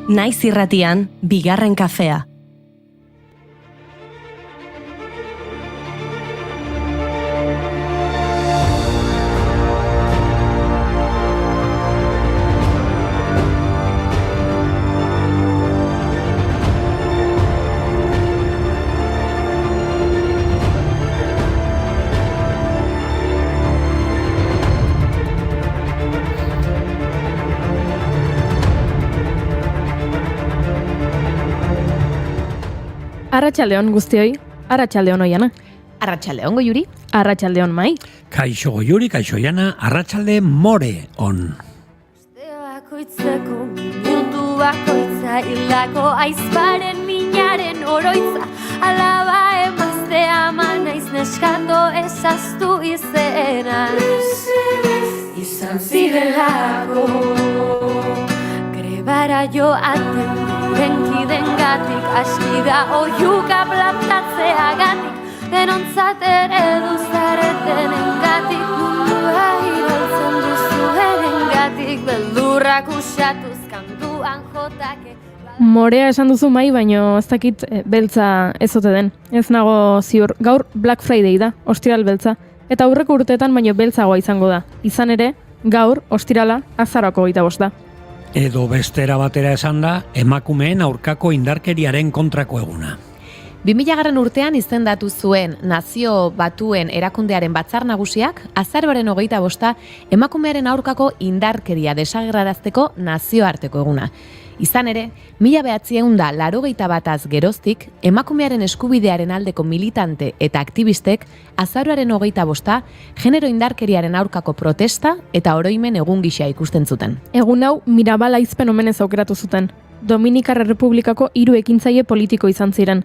Naiz irratian, bigarren kafea. Arratsaldeon guztioi, arratsaldeon Oiana. Arratsaldeon Goiuri. Arratsaldeon Mai. Kaixo Goiuri, kaixo Oiana, arratsalde more on. Bakoitzeko mundu bakoitza hildako aizparen minaren oroitza alaba emazte ama naiz neskato ezaztu izena izan zirelako grebara joaten denkidengatik aski da oiuka plantatzeagatik denontzat ere duzaretenengatik mundua irautzen duzuenengatik beldurrak usatuz kanduan jotake. Morea esan duzu Mai, baino ez dakit beltza ez ote den. Ez nago ziur, gaur Black Friday da, ostiral beltza. Eta aurreko urteetan baino beltzagoa izango da. Izan ere, gaur, ostirala, azaroako 25 da. Edo bestera batera esan da, emakumeen aurkako indarkeriaren kontrako eguna. 2000 urtean izendatu zuen Nazio Batuen erakundearen batzar nagusiak azaroaren 25 emakumearen aurkako indarkeria desagerrarazteko nazioarteko eguna. Izan ere, 1981 geroztik, emakumearen eskubidearen aldeko militante eta aktivistek azaroaren 25 genero indarkeriaren aurkako protesta eta oroimen egun gisa ikusten zuten. Egun hau Mirabal aizpen omenez aukeratu zuten. Dominikar Errepublikako 3 ekintzaile politiko izan ziren.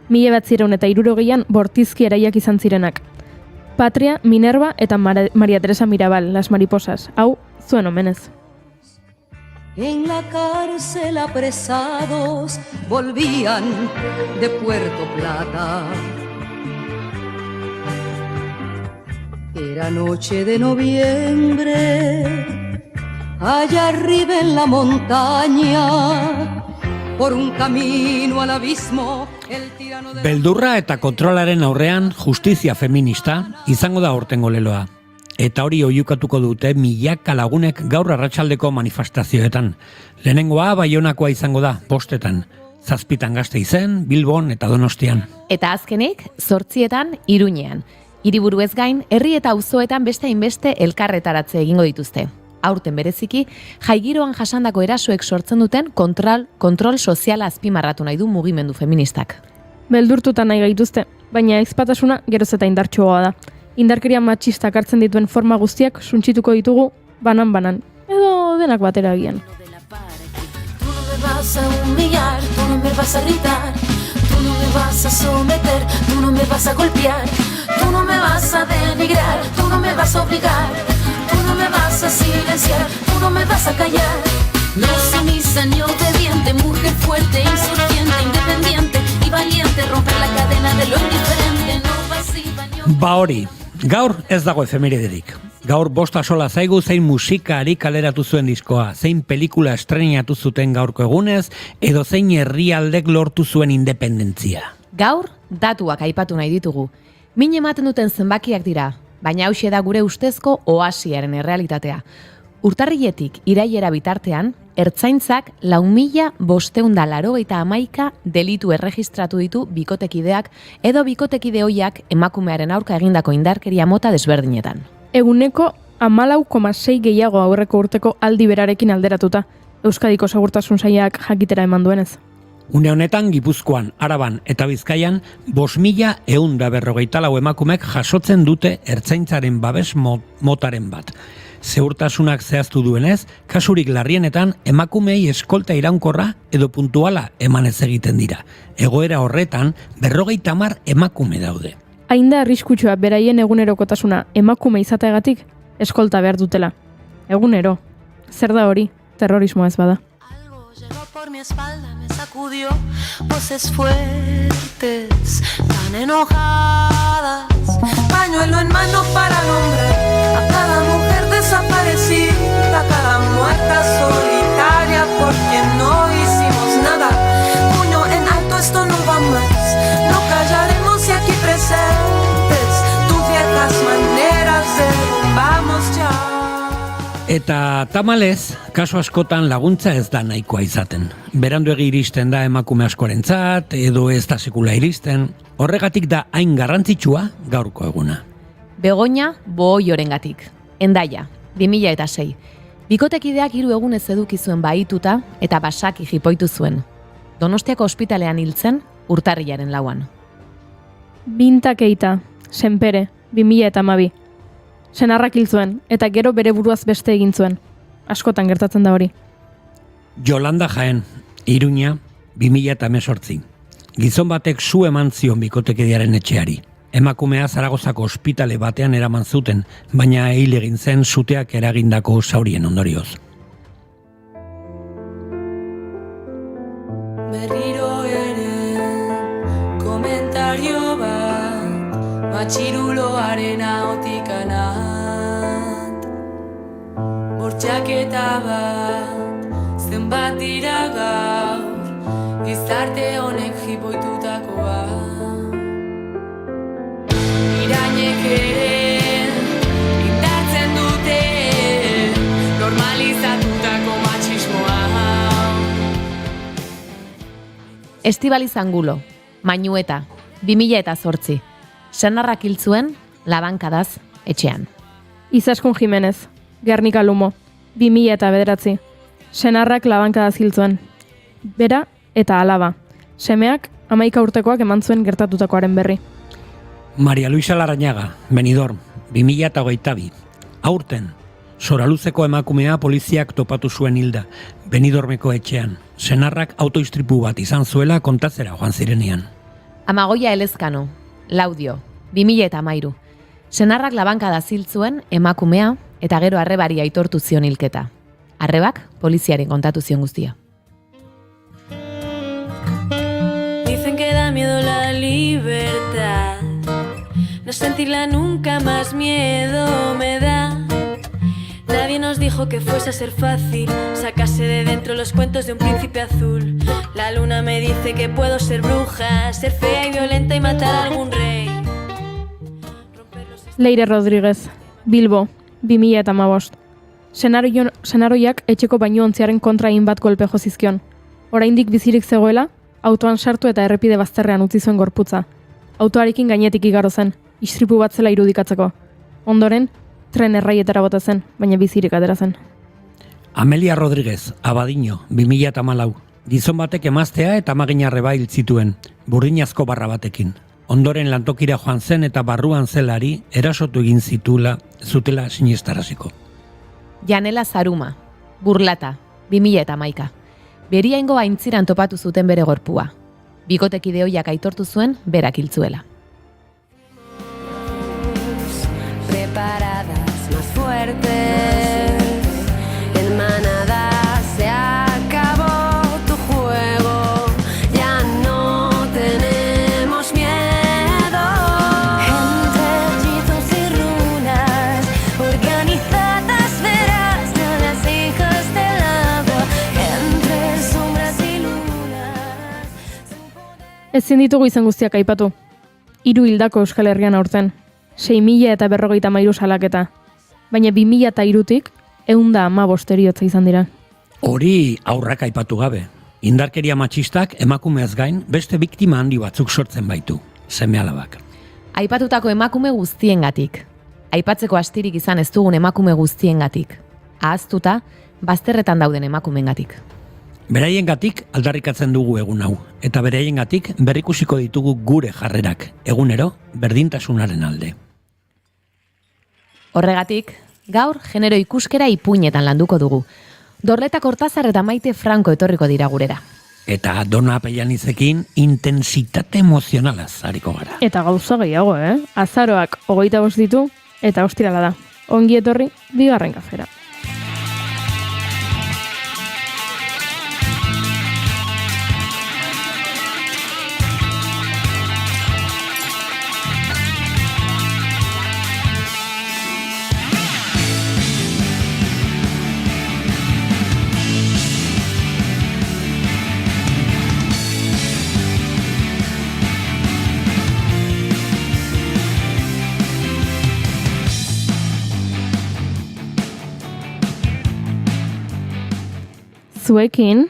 1960an Bortizki eraiak izan zirenak. Patria, Minerva eta Maria Teresa Mirabal, las mariposas. Hau, zuen omenez. En la cárcel apresados volvían de Puerto Plata. Era noche de noviembre, allá arriba en la montaña, por un camino al abismo, el tirano de... Beldurra eta kontrolaren aurrean justizia feminista izango da aurtengo leloa. Eta hori oiukatuko dute milaka lagunek gaur arratsaldeko manifestazioetan. Lehenengoa Baionakoa izango da, 5etan. 7 Gasteizen, Bilbon eta Donostian. Eta azkenik, 8etan Iruñean. Hiriburuez gain, herri eta auzoetan beste hainbeste elkarretaratze egingo dituzte. Aurten bereziki, jaigiroan jasandako erasoek sortzen duten kontrol soziala azpimarratu nahi du mugimendu feministak. Beldurtuta nahi gaituzte, baina ezpatasuna geroz eta indartsuagoa da. Indarkeria matxistak hartzen dituen forma guztiak suntsituko ditugu banan-banan, edo denak batera agian. Tú no me vas a humillar, tú no me vas a gritar, tú no me vas a someter, tú no me vas a golpear, tú no me vas a denigrar, tú no me vas a obligar, tú no me vas a silenciar, tú no me vas a callar. No sumisa ni obediente, mujer fuerte, insurgente, independiente y valiente, romper la cadena de lo indiferente, no pasiva ni... Ba hori, gaur ez dago efemeriderik. Gaur 5 zaigu zein musikari kaleratu zuen diskoa, zein pelikula estrenatu zuten gaurko egunez, edo zein herrialdek lortu zuen independentzia. Gaur, datuak aipatu nahi ditugu. Min ematen duten zenbakiak dira, baina hauxe da gure ustezko oasiaren errealitatea. Urtarriletik irailera bitartean, Ertzaintzak 4.591 delitu erregistratu ditu bikotekideak edo bikotekide hoiak emakumearen aurka egindako indarkeria mota desberdinetan. Eguneko 14,6 gehiago aurreko urteko aldi berarekin alderatuta, Euskadiko Segurtasun Sailak jakitera eman duenez. Une honetan Gipuzkoan, Araban eta Bizkaian 5.154 emakumek jasotzen dute Ertzaintzaren babes motaren bat. Segurtasunak zehaztu duenez, kasurik larrienetan emakumei eskolta iraunkorra edo puntuala emanez egiten dira. Egoera horretan 50 emakume daude. Hain da arriskutsua beraien egunerokotasuna emakume izateagatik eskolta behar dutela. Egunero. Zer da hori? Terrorismoa ez bada. Algo llegó por mi espalda, me sacudió, voces fuertes, tan enojadas, pañuelo en mano para nombrar a cada mujer desaparecida, a cada muerta solitaria por quien no hicimos Eta tamalez, kasu askotan laguntza ez da nahikoa izaten. Beranduegi iristen da emakume askorentzat, edo ez da sekula iristen, horregatik da hain garrantzitsua gaurko eguna. Begoña Bohoiorengatik. Hendaia, 2006. Bikotekideak 3 egunez eduki zuen bahituta eta basaki jipoitu zuen. Donostiako ospitalean hiltzen urtarrilaren 4. Binta Keita, Senpere, 2012. Senarrak hil zuen, eta gero bere buruaz beste egin zuen. Askotan gertatzen da hori. Yolanda Jaén, Iruña, 2018. Gizon batek su eman zion bikotekidearen etxeari. Emakumea Zaragozako ospitale batean eraman zuten, baina hil egin zen suteak eragindako zaurien ondorioz. Berriro ere komentario bat, matxiruloaren ahotikanat. Bortxaketa bat, zenbat dira gaur, gizarte honek jipoitutakoa. Irainek ere indartzen dute normalizatutako matxismoa. Estibaliz Angulo, Mainueta, 2008. Senarrak hil zuen labankadaz etxean. Izaskun Jimenez, Gernika Lumo, 2009. Senarrak labankadaz hil zuen. Bera eta alaba. Semeak 11 urtekoak eman zuen gertatutakoaren berri. Maria Luisa Larrañaga, Benidorm, 2022. Aurten, Soraluzeko emakumea poliziak topatu zuen hilda, Benidormeko etxean. Senarrak autoistripu bat izan zuela kontatzera joan zirenean. Amagoia Elezkano, Laudio, 2013. Senarrak labankadaz hil zuen emakumea eta gero arrebari aitortu zion hilketa. Arrebak poliziaren kontatu zion guztia. Dicen que da miedo la libertad, no sentirla nunca más miedo me da. Nadie nos dijo que fuese a ser fácil sacarse de dentro los cuentos de un príncipe azul. La luna me dice que puedo ser bruja, ser fea y violenta y matar a algún rey. Leire Rodríguez, Bilbo, 2015. Senaroiak etxeko bainuontziaren kontra hainbat kolpe jo zizkion. Oraindik bizirik zegoela, autoan sartu eta errepide bazterrean utzi zuen gorputza. Autoarekin gainetik igaro zen, istripu bat zela irudikatzeko. Ondoren, tren erraietara bota zen, baina bizirik atera zen. Amelia Rodríguez, Abadiño, 2014. Gizon batek emaztea eta amaginarreba hil zituen, burdinazko barra batekin. Ondoren lantokira joan zen eta barruan zelari erasotu egin zutela sinestaraziko. Janela Zaruma, Burlata, 2011. Beriaingo aintziran topatu zuten bere gorpua. Bikotekide ohiak aitortu zuen berak hil zuela. Preparadas, más fuertes, en manada se acabó tu juego, ya no tenemos miedo. Entre hechizos y runas, organizadas verás de las hijas del agua, entre sombras y lunas. Ezin ditugu izan guztiak aipatu. 3 hildako Euskal Herrian aurten. 6.053 salaketa. Baina 2003-tik 115 heriotza izan dira. Hori aurrak aipatu gabe. Indarkeria matxistak emakumeaz gain beste biktima handi batzuk sortzen baitu, seme-alabak. Aipatutako emakume guztiengatik. Aipatzeko astirik izan ez dugun emakume guztiengatik. Ahaztuta, bazterretan dauden emakumeengatik. Beraiengatik aldarrikatzen dugu egun hau, eta beraiengatik berrikusiko ditugu gure jarrerak, egunero berdintasunaren alde. Horregatik, gaur genero ikuskera ipuinetan landuko dugu. Dorleta Kortazar eta Maite Franco etorriko dira gurera. Eta Dona Pellanizekin intensitate emozionalaz hariko gara. Eta gauza gehiago, Azaroak 25 ditu eta ostirala da. Ongi etorri, bigarren kafera. zuekin,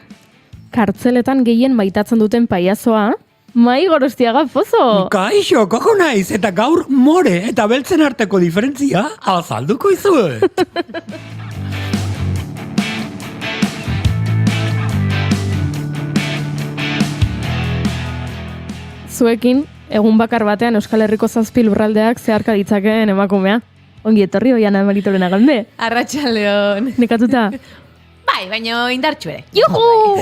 kartzeletan gehien maitatzen duten paiazoa, Mai Gorostiaga Pozo. Kaixo, koko naiz, eta gaur more eta beltzen arteko diferentzia azalduko izuet. Zuekin, egun bakar batean Euskal Herriko 7 lurraldeak zeharka ditzakeen emakumea. Ongi etorri Oiana Maritoren Agalde. Arratsaldeon. Nekatuta? Bai, baina indartxu ere. Juhu!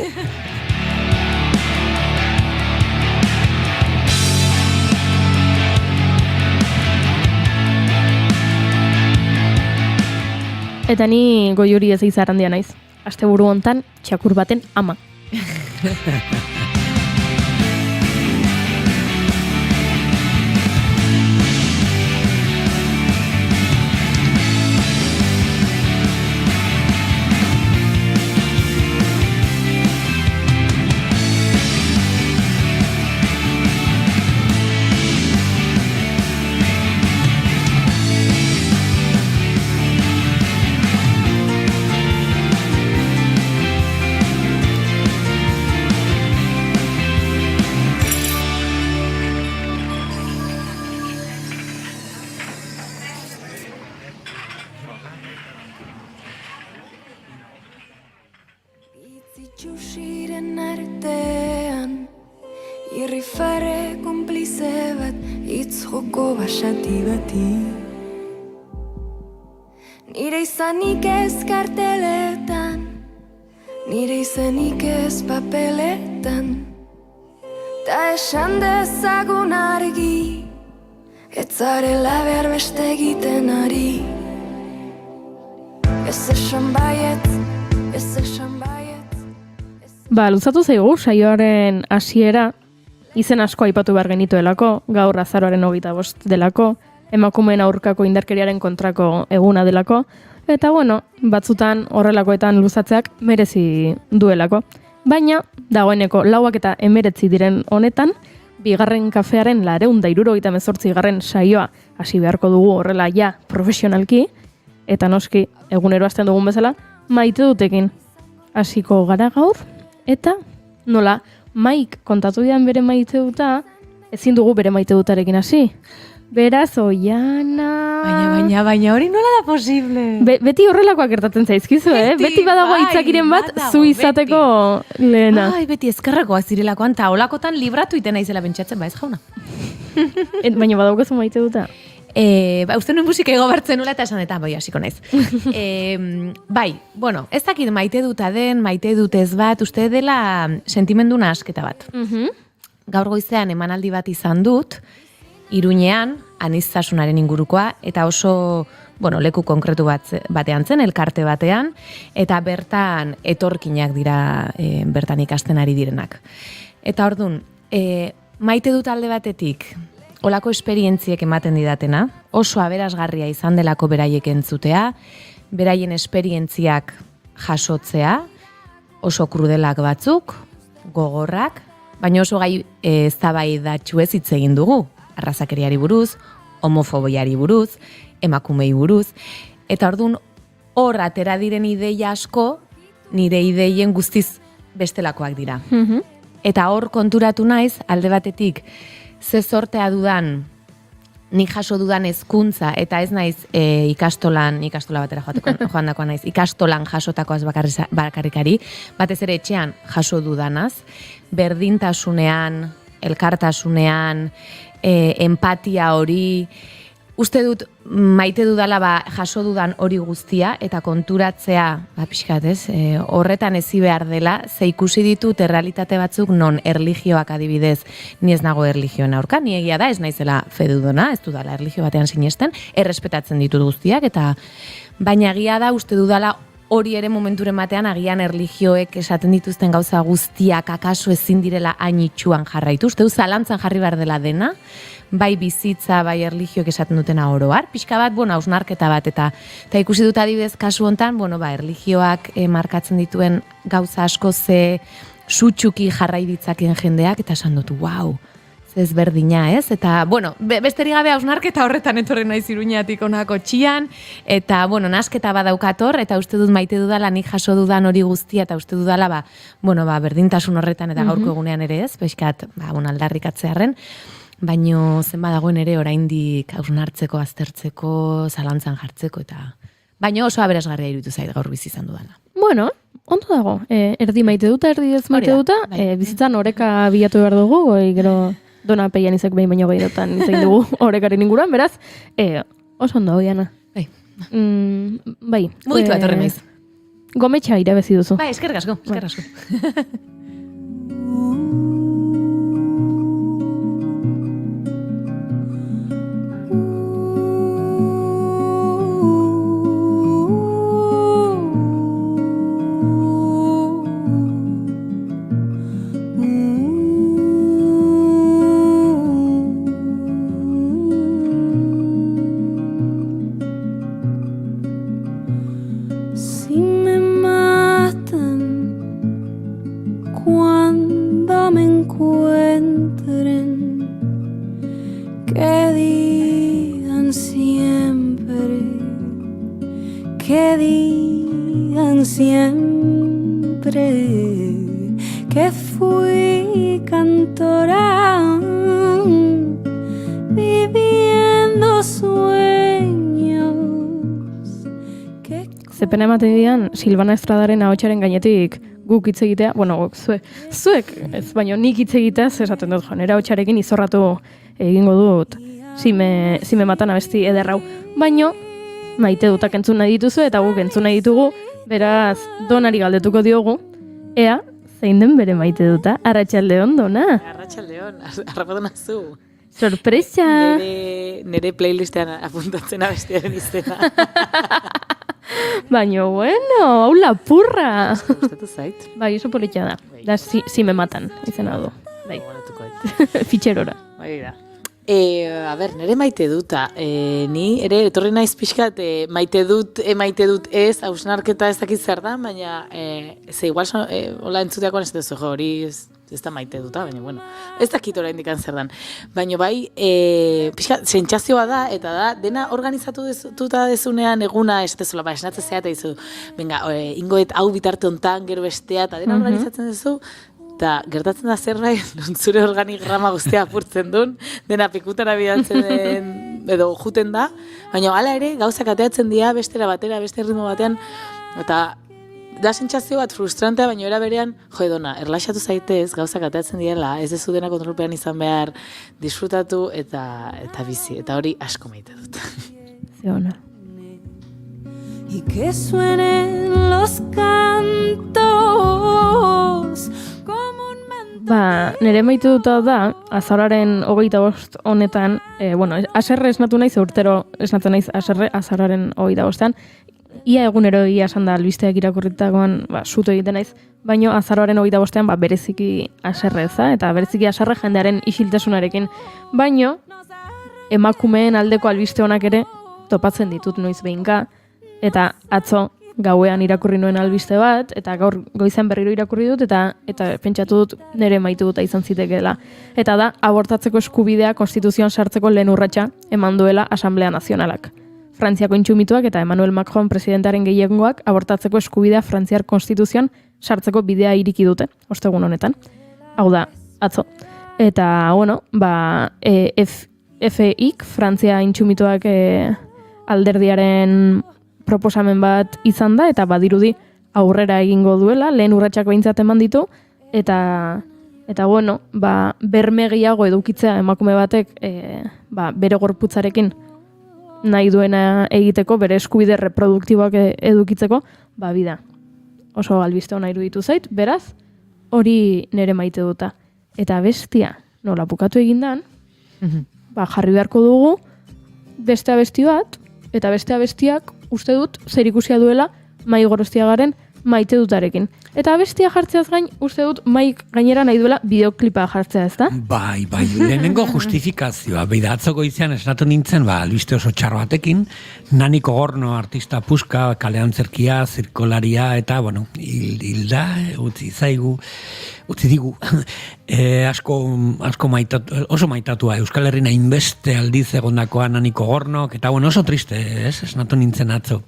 Eta ni goiuri ez izarrandia naiz. Asteburu hontan txakur baten ama. Itxusiren artean irrifare konplize bat hitz joko basati bati nire izanik ez karteletan nire izanik ez papeletan ta esan dezagun argi ez zarela behar beste egiten ari ez esan baiet ez esan baiet. Luzatu zaigu saioaren hasiera, izen asko aipatu behar genituelako, gaur azaroaren 25 delako, emakumeen aurkako indarkeriaren kontrako eguna delako, eta batzutan horrelakoetan luzatzeak merezi duelako. Baina, dagoeneko 4:19 diren honetan, bigarren kafearen 478. saioa hasi beharko dugu horrela ja profesionalki, eta noski, egunero hasten dugun bezala, maite dutekin. Hasiko gara gaur, eta nola, Maik kontatu dian bere maite duta, ezin dugu bere maite dutarekin hasi. Beraz, Oiana... Baina hori nola da posible? Beti horrelakoak gertatzen zaizkizu, Beti badago hitzakiren bat, zu izateko lehena. Ai, beti ezkerrakoak zirelakoan, eta olakotan libratu iten naizela pentsatzen, ez jauna. Baina badaukazu maite duta. Uste nuen musika ego bartzen nula eta esan eta bai hasiko naiz. Bai, ez dakit maite duta den, maite dutez bat, uste dela sentimendu nahasketa bat. Gaur goizean emanaldi bat izan dut, Iruñean, aniztasunaren ingurukoa, eta oso, leku konkretu batean zen, elkarte batean, eta bertan etorkinak dira bertan ikasten ari direnak. Eta orduan, maite dut alde batetik, olako esperientziek ematen didatena, oso aberasgarria izan delako beraiek entzutea, beraien esperientziak jasotzea, oso krudelak batzuk, gogorrak, baina oso gai eztabaidatsuez hitz egin dugu, arrazakeriari buruz, homofobiari buruz, emakumei buruz, eta orduan hor atera diren ideia asko, nire ideien guztiz bestelakoak dira. Eta hor konturatu naiz, alde batetik, ze zortea dudan, nik jaso dudan hezkuntza eta ez naiz ikastola batera joan dakoa naiz, ikastolan jasotakoaz bakarrikari, batez ere etxean jaso dudanaz, berdintasunean, elkartasunean, empatia hori, uste dut maite dudala jaso dudan hori guztia eta konturatzea, pixkat horretan ezi behar dela, ze ikusi ditut errealitate batzuk non erlijioak adibidez, ni ez nago erlijioen aurka, ni egia da ez naizela fedudona, ez dudala erlijio batean sinesten, errespetatzen ditut guztiak, eta baina egia da uste dudala hori ere momenturen batean agian erlijioek esaten dituzten gauza guztiak akaso ezin direla hain itxuan jarraitu. Uste du zalantzan jarri behar dela dena, bai bizitza, bai erlijioek esaten dutena oroar. Pixka bat, hausnarketa bat, eta ikusi dut adibidez kasu hontan, erlijioak markatzen dituen gauza asko ze sutsuki jarrai ditzaken jendeak, eta esan dut, wow, ezberdina, ez? Eta, bueno, besterik gabe hausnarketa horretan etorri naiz Iruñatik honako txian, eta, bueno, nasketa badaukator, eta uste dut maite dudala, nik jaso dudan hori guztia, eta uste dudala, berdintasun horretan, eta gaurko egunean ere ez, pixkat, aldarrikatzearren, baino zenba dagoen ere oraindik hausnartzeko, aztertzeko, zalantzan jartzeko, eta... Baino oso aberasgarria iruditu zait gaur bizi izan dudala. Bueno, ondo dago. Erdi maite duta, erdi ez maite duta. Bizitzan oreka bilatu behar dugu, gero Dona Peian izak behin baino gehiotan izan dugu orekaren inguruan, beraz, oso ondo, Oiana. Bai. Mugitu bat horre naiz. Gometxa irabezi duzu. Bai, eskerrik asko. Si me matan cuando me encuentren, que digan siempre que fui cantora viviendo sueños. Zepena ematen dian, Silvana Estradaren ahotsaren gainetik guk hitz egitea, bueno, zuek, ez baino nik hitz egitea, esaten dut jo, nera ahotsarekin izorratu egingo dut, zime matan abesti ederrau. Baino, maite dutak entzun nahi dituzu eta guk entzun nahi ditugu, beraz, Donari galdetuko diogu, ea, zein den bere maite duta, Arratsaldeon, Dona? Arratsaldeon, harrapatu nazu. Sorpresa! Nere playlistean apuntatzen abestiaren izena. Baina, bueno, hau lapurra. Gustatu zait. Bai, oso politia da. Da, zime matan, izena du. Bai. Fitxerora. Bai da. A ber, nere maite duta. Ni ere etorri naiz pixkat maite dut ez, hausnarketa ez dakit zer da, baina ze igual hola entzuteakoan ez duzu hori ez da maite duta, baina bueno, ez dakit oraindik zer dan. Baina bai, pixkat sentsazioa da, eta da, dena organizatu duta dezunean eguna ez dezula, esnatzen zea eta dizu, venga, ingoet hau bitarte hontan, gero bestea, eta dena organizatzen duzu, eta gertatzen da zerbait, zure organigrama guztia apurtzen duen, dena pikutara bidaltzen den, edo juten da, baina hala ere, gauzak ateatzen dira, bestera batera, beste ritmo batean, eta da sentsazio bat frustrantea, baina era berean, Dona, erlaxatu zaitez, gauzak ateatzen direla, ez dezu dena kontrolpean izan behar, disfrutatu eta bizi, eta hori asko maite dut. Zeona. Y que suenen los cantos nire maite duta da, azararen 25 honetan, aserre esnatu naiz, urtero esnatu naiz aserre, azararen 25an, ia egunero ia esan da albisteak irakurritakoan suto egiten naiz, baino azaroaren 25ean bereziki aserreza, eta bereziki aserre jendearen isiltasunarekin, baino emakumeen aldeko albiste honak ere topatzen ditut noiz behinka, eta atzo gauean irakurri nuen albiste bat, eta gaur goizan berriro irakurri dut, eta pentsatu dut nire maite duta izan zitekeela. Eta da, abortatzeko eskubidea konstituzioan sartzeko lehen urratsa eman duela Asamblea Nazionalak. Frantziako intxumituak eta Emmanuel Macron presidentaren gehiengoak abortatzeko eskubidea Frantziar konstituzioan sartzeko bidea iriki dute, ostegun honetan. Hau da, atzo. Eta, FIK, Frantzia intxumituak alderdiaren proposamen bat izan da, eta badirudi aurrera egingo duela, lehen urratsak behintzat eman ditu, eta berme gehiago edukitzea emakume batek bere gorputzarekin nahi duena egiteko, bere eskubide reproduktiboak edukitzeko, bida. Oso albiste hona iruditu zait, beraz, hori nire maite duta. Eta bestia, nola bukatu egindan, jarri beharko dugu beste abesti bat, eta beste abestiak uste dut zer ikusia duela Mai Gorostiagaren maite dutarekin. Eta abestia jartzeaz gain, uste dut maik gainera nahi duela bideoklipa jartzea, ezta? Bai, lehenengo justifikazioa. Beida, atzoko izan esnatu nintzen, albiste oso txarro batekin, Naniko Gorno artista puska, kalean zerkia, zirkolaria, eta, bueno, hilda, utzi digu, asko oso maitatua, Euskal Herrina hainbeste aldiz egondakoa Naniko Gornok, eta, bueno, oso triste, esnatu nintzen atzo.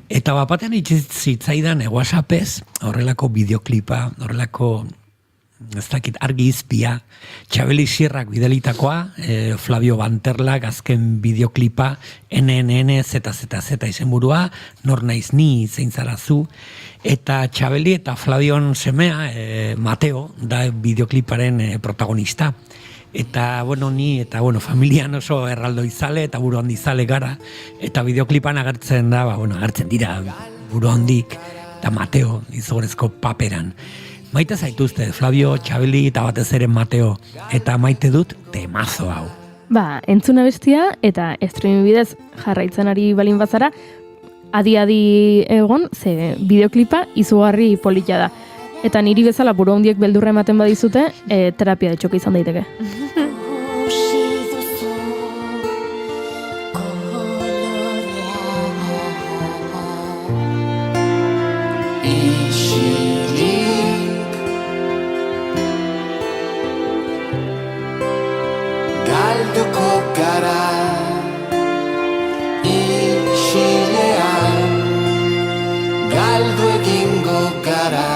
Eta bapatean itzitzaidan WhatsAppez, horrelako bideoklipa, horrelako, ez dakit, argi izpia, Txabeli Sierrak bidelitakoa, Flavio Banterlak azken bideoklipa, NNNZZZ izenburua, nor naiz ni zein zarazu, eta Txabeli eta Flavion semea, Mateo, da bideokliparen protagonista. Eta, bueno, ni, eta, bueno, familian oso erraldo izale, eta buru handi izale gara, eta bideoklipan agertzen da, agertzen dira buru handik, eta Mateo, izogorezko paperan. Maite zaituzte, Flavio, Txabeli eta batez ere Mateo, eta maite dut temazo hau. Entzuna bestia eta streaming bidez jarraitzen ari balin bazara, adi-adi egon, ze bideoklipa izugarri polita da. Eta niri bezala buru handiek beldurra ematen badizute, terapia de txoka izan daiteke. Galduko gara isilean, galdu egingo gara.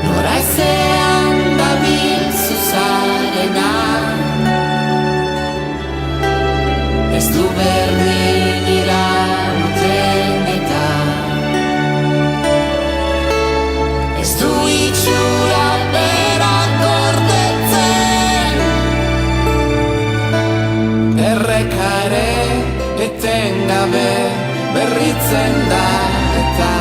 Nora ezean dabil zuzarena, ez du berdin irauten eta ez du itxura berak gordetzen. Erreka ere etengabe berritzen da eta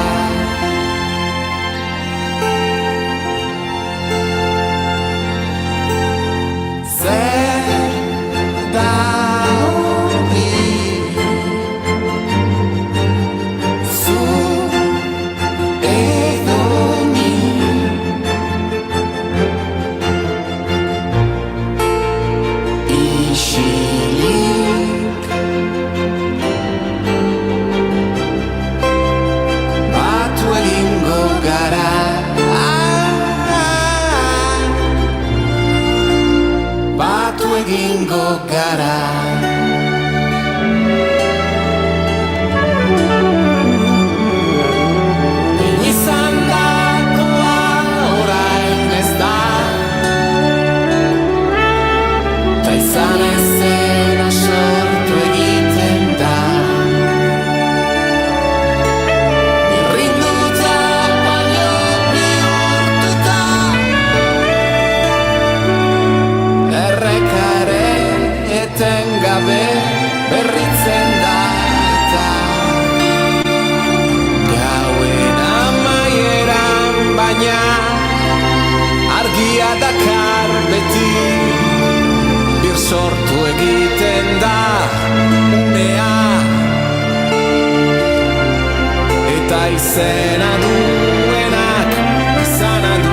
zer da hori zu edo ni. Isilik batu egingo gara, batu egingo gara. Izan dakoa orain ez da, ta izan ezena sortu egiten da. Irrinduta baino bihurtuta, erreka ere etengabe berritzen da eta gauen amaieran baina argia dakar beti, bir sortu egiten da unea eta izena duenak izana du.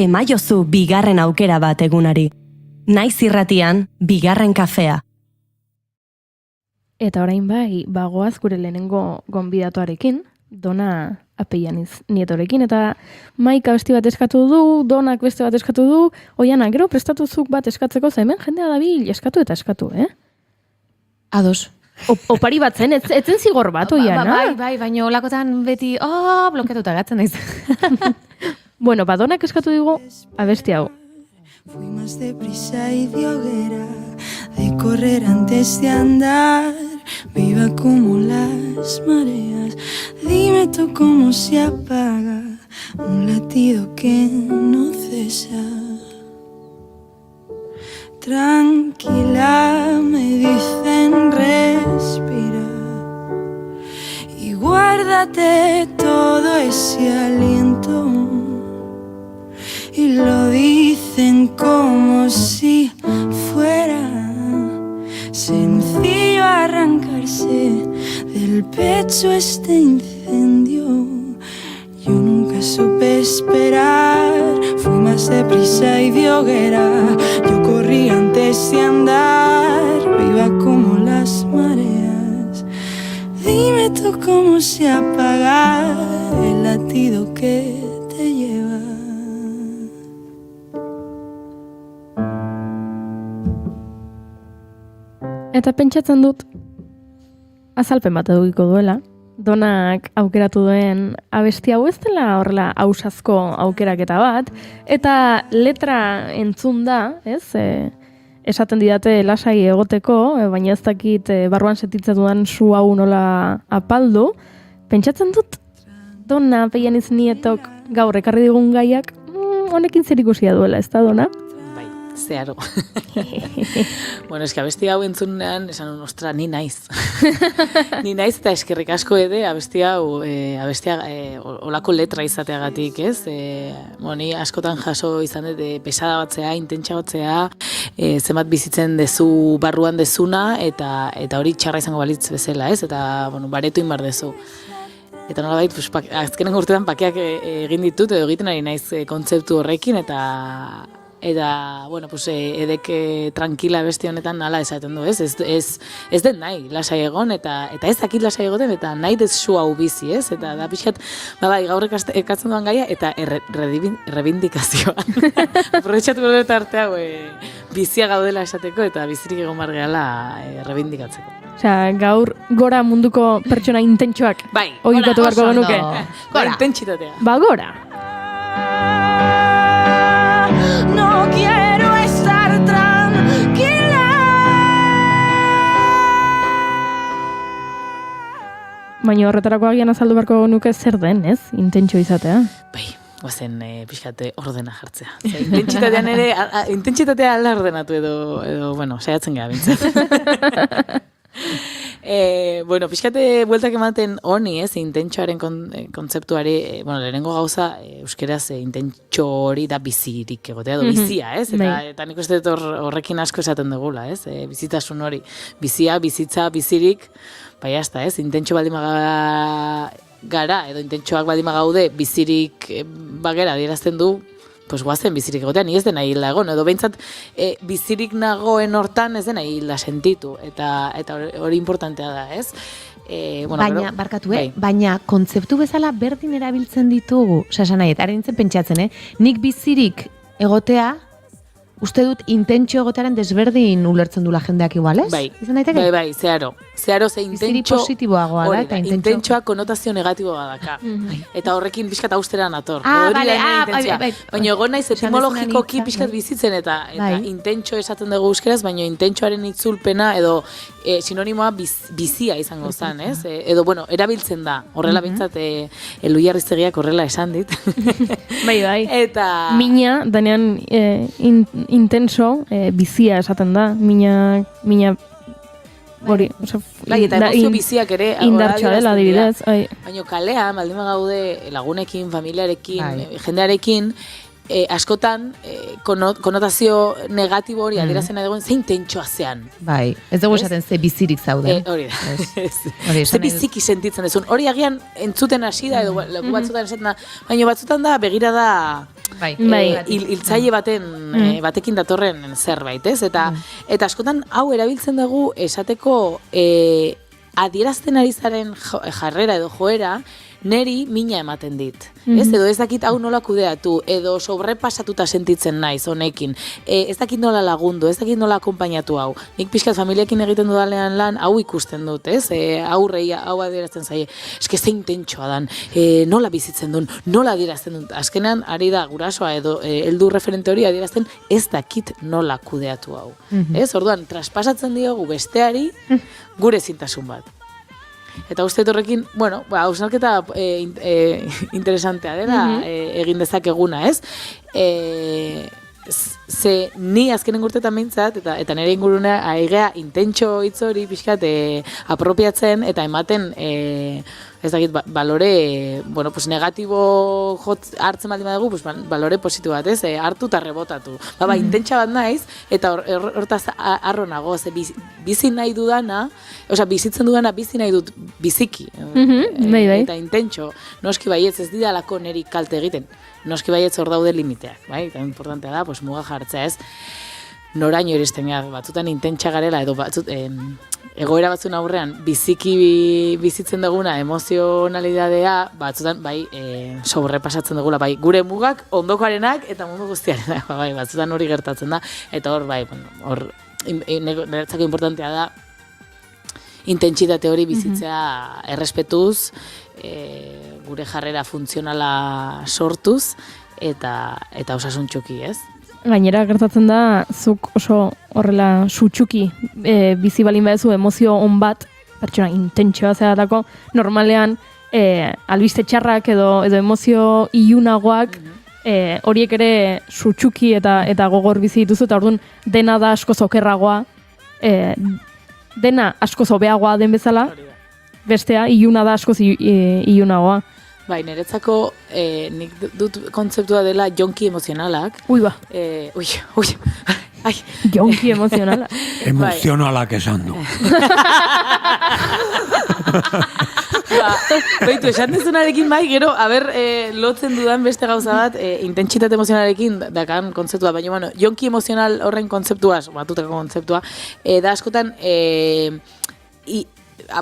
Emaiozu bigarren aukera bat egunari. Naiz irratian, bigarren kafea. Eta orain bai, bagoaz gure lehenengo gonbidatuarekin, Dona Apeianiz Nietorekin, eta Maika abesti bat eskatu du, Donak beste bat eskatu du, Oiana, gero prestatuzuk bat eskatzeko, hemen jendea dabil eskatu eta eskatu, Ados. Opari bat zen, etzen zigor bat, Oiana. Bai, baina olakotan beti, blokeatuta gatzen naiz. Bueno, Donak eskatu digu abesti hau. Fui más deprisa y de hoguera, de correr antes de andar, viva como las mareas. Dime tú cómo se apaga un latido que no cesa. Tranquila, me dicen respira y guárdate todo ese aliento. Y lo dicen como si fuera sencillo arrancarse del pecho este incendio. Yo nunca supe esperar, fui más deprisa y de hoguera. Yo corrí antes de andar, viva como las mareas. Dime tú cómo se apaga el latido que te lleva. Eta pentsatzen dut, azalpen bat edukiko duela, Donak aukeratu duen abesti hau ez dela horrela ausazko aukeraketa bat, eta letra entzun da, esaten didate lasai egoteko, baina ez dakit barruan setitzen dudan su hau nola apaldu, pentsatzen dut, Dona Apeianiz Nietok gaur ekarri digun gaiak, honekin zerikusia duela, ez da, Dona? Zeharo. Bueno, eski abesti hau entzunean, esan un, ostra, ni naiz. Ni naiz eta eskerrik asko abesti hau, olako letra izateagatik, ez? Ni askotan jaso izan dut pesada batzea, intentsa batzea, zenbat bizitzen dezu barruan dezuna, eta hori txarra izango balitz bezala, ez? Eta, baretu inbar dezu. Eta nolabait, azkenen urtetan pakeak egin ditut, edo egiten ari naiz kontzeptu horrekin, eta edek tranquila beste honetan nala esaten du, ez? Ez den nahi lasai egon, eta ez dakit lasai egoten, eta nahi dezu hau bizi, ez? Eta da pixat, gaur ekatzen duan gaia, eta rebindikazioan. Aprobetxatu gure artea, bizia gaudela esateko, eta bizirik egon margeala rebindikatzeko. Osea, gaur gora munduko pertsona intentsuak. Bai, ogikatu beharko genuke. Gora, intentsitatea. Ba, gora. No quiero estar tranquila. Baina horretarako agian azaldu beharko nuke zer den, ez? Intentxo izatea. Bai, guazen pixkate ordena jartzea. Intentsitatean ere, intentsitatea alda ordenatu edo saiatzen gara bintzat. Pixkate bueltak ematen honi, ez, intentxoaren kontzeptuari, lehenengo gauza, euskeraz intentxo hori da bizirik egotea, bizia, ez? Eta nik uste horrekin asko esaten dugula, ez? Bizitasun hori, bizia, bizitza, bizirik, bai hasta, ez? Intentxo baldin gara, edo intentxoak baldin gaude, bizirik bagera adierazten du, pues guazen bizirik egotea, ni ez dena hilda egon, edo behintzat bizirik nagoen hortan ez dena hilda sentitu, eta hori importantea da, ez? Baina, barkatu, baina kontzeptu bezala berdin erabiltzen ditugu, esan nahi, eta nintzen pentsatzen, nik bizirik egotea, uste dut intentxo egotearen desberdin ulertzen dula jendeak igual, ez? Bai, zeharo ze intentxo... Biziri positiboagoa da, eta intentxoa konotazio negatiboa daka. Eta horrekin pixkat austera nator. Baina egon naiz etimologikoki pixkat bizitzen, eta intentxo esaten dugu euskeraz, baina intentxoaren itzulpena, edo sinonimoa bizia izango zen, ez? Edo, erabiltzen da. Horrela bintzat, Eluiarriztegiak horrela esan dit. Bai. Eta... Mina, danean intenso, bizia esaten da. Mina hori, eta emozio biziak ere indartxoa dela, adibidez. Baina kalean, baldin gaude lagunekin, familiarekin, jendearekin, askotan konotazio negatibo hori adierazten egon zein tentxoa zean. Bai, ez dugu esaten ze bizirik zauden. Hori da. Ze biziki sentitzen dezun. Hori agian entzuten hasi da, edo leku batzutan esaten da, baina batzutan da begira da hiltzaile batekin datorren zerbait, ez? Eta askotan hau erabiltzen dugu esateko adierazten ari zaren jarrera edo joera neri mina ematen dit. Ez, edo ez dakit hau nola kudeatu, edo sobrepasatuta sentitzen naiz honekin, ez dakit nola lagundu, ez dakit nola akonpainatu hau. Nik pixkat familiekin egiten dudalean lan, hau ikusten dut, ez? Aurrei hau adierazten zaie, eske zein tentsoa dan, nola bizitzen duen, nola adierazten duen. Azkenean, ari da gurasoa edo heldu referente hori adierazten, ez dakit nola kudeatu hau. Ez? Orduan, traspasatzen diogu besteari gure ezintasun bat. Eta uste horrekin, bueno, hausnarketa interesantea dela egin dezakeguna, ez? Ze ni azkenen urtetan mintzat, eta nire ingurunea aigea intentxo hitz hori pixkat apropiatzen eta ematen ez dakit, balore, bueno, pues negatibo hartzen baldin badugu, pues balore positibo bat, ez? Hartu eta rebotatu. Intentxa bat naiz, eta hortaz arro nago, ze bizi nahi dudana, bizitzen dudana bizi nahi dut biziki. Eta intentxo, noski baietz ez didalako niri kalte egiten. Noski baietz hor daude limiteak, bai? Eta importantea da, pues muga jartzea, ez? Noraino iristen gara, batzutan intentsa garela, edo egoera batzun aurrean biziki bizitzen duguna emozionalidadea, batzutan sobrepasatzen dugula, bai, gure mugak, ondokoarenak eta mundu guztiarenak, bai, batzutan hori gertatzen da, eta hor, bai, hor, niretzako importantea da, intentsitate hori bizitzea errespetuz, gure jarrera funtzionala sortuz, eta osasun txuki, ez? Gainera gertatzen da, zuk oso horrela sutxuki bizi balin badezu emozio on bat, pertsona intentsioa zeratako, normalean albiste txarrak edo emozio ilunagoak horiek ere sutxuki eta gogor bizi dituzu, eta orduan dena da asko okerragoa, dena asko hobeagoa den bezala, bestea iluna da asko ilunagoa. Bai, niretzako nik dut kontzeptua dela jonki emozionalak. Ui, ba. Ai. Jonki emozionalak. Emozionalak esan du. Baitu, esan dezunarekin bai, gero, lotzen dudan beste gauza bat, intentsitate emozionalarekin dakan kontzeptua, baina, bueno, jonki emozional horren kontzeptua, batutako kontzeptua, da askotan,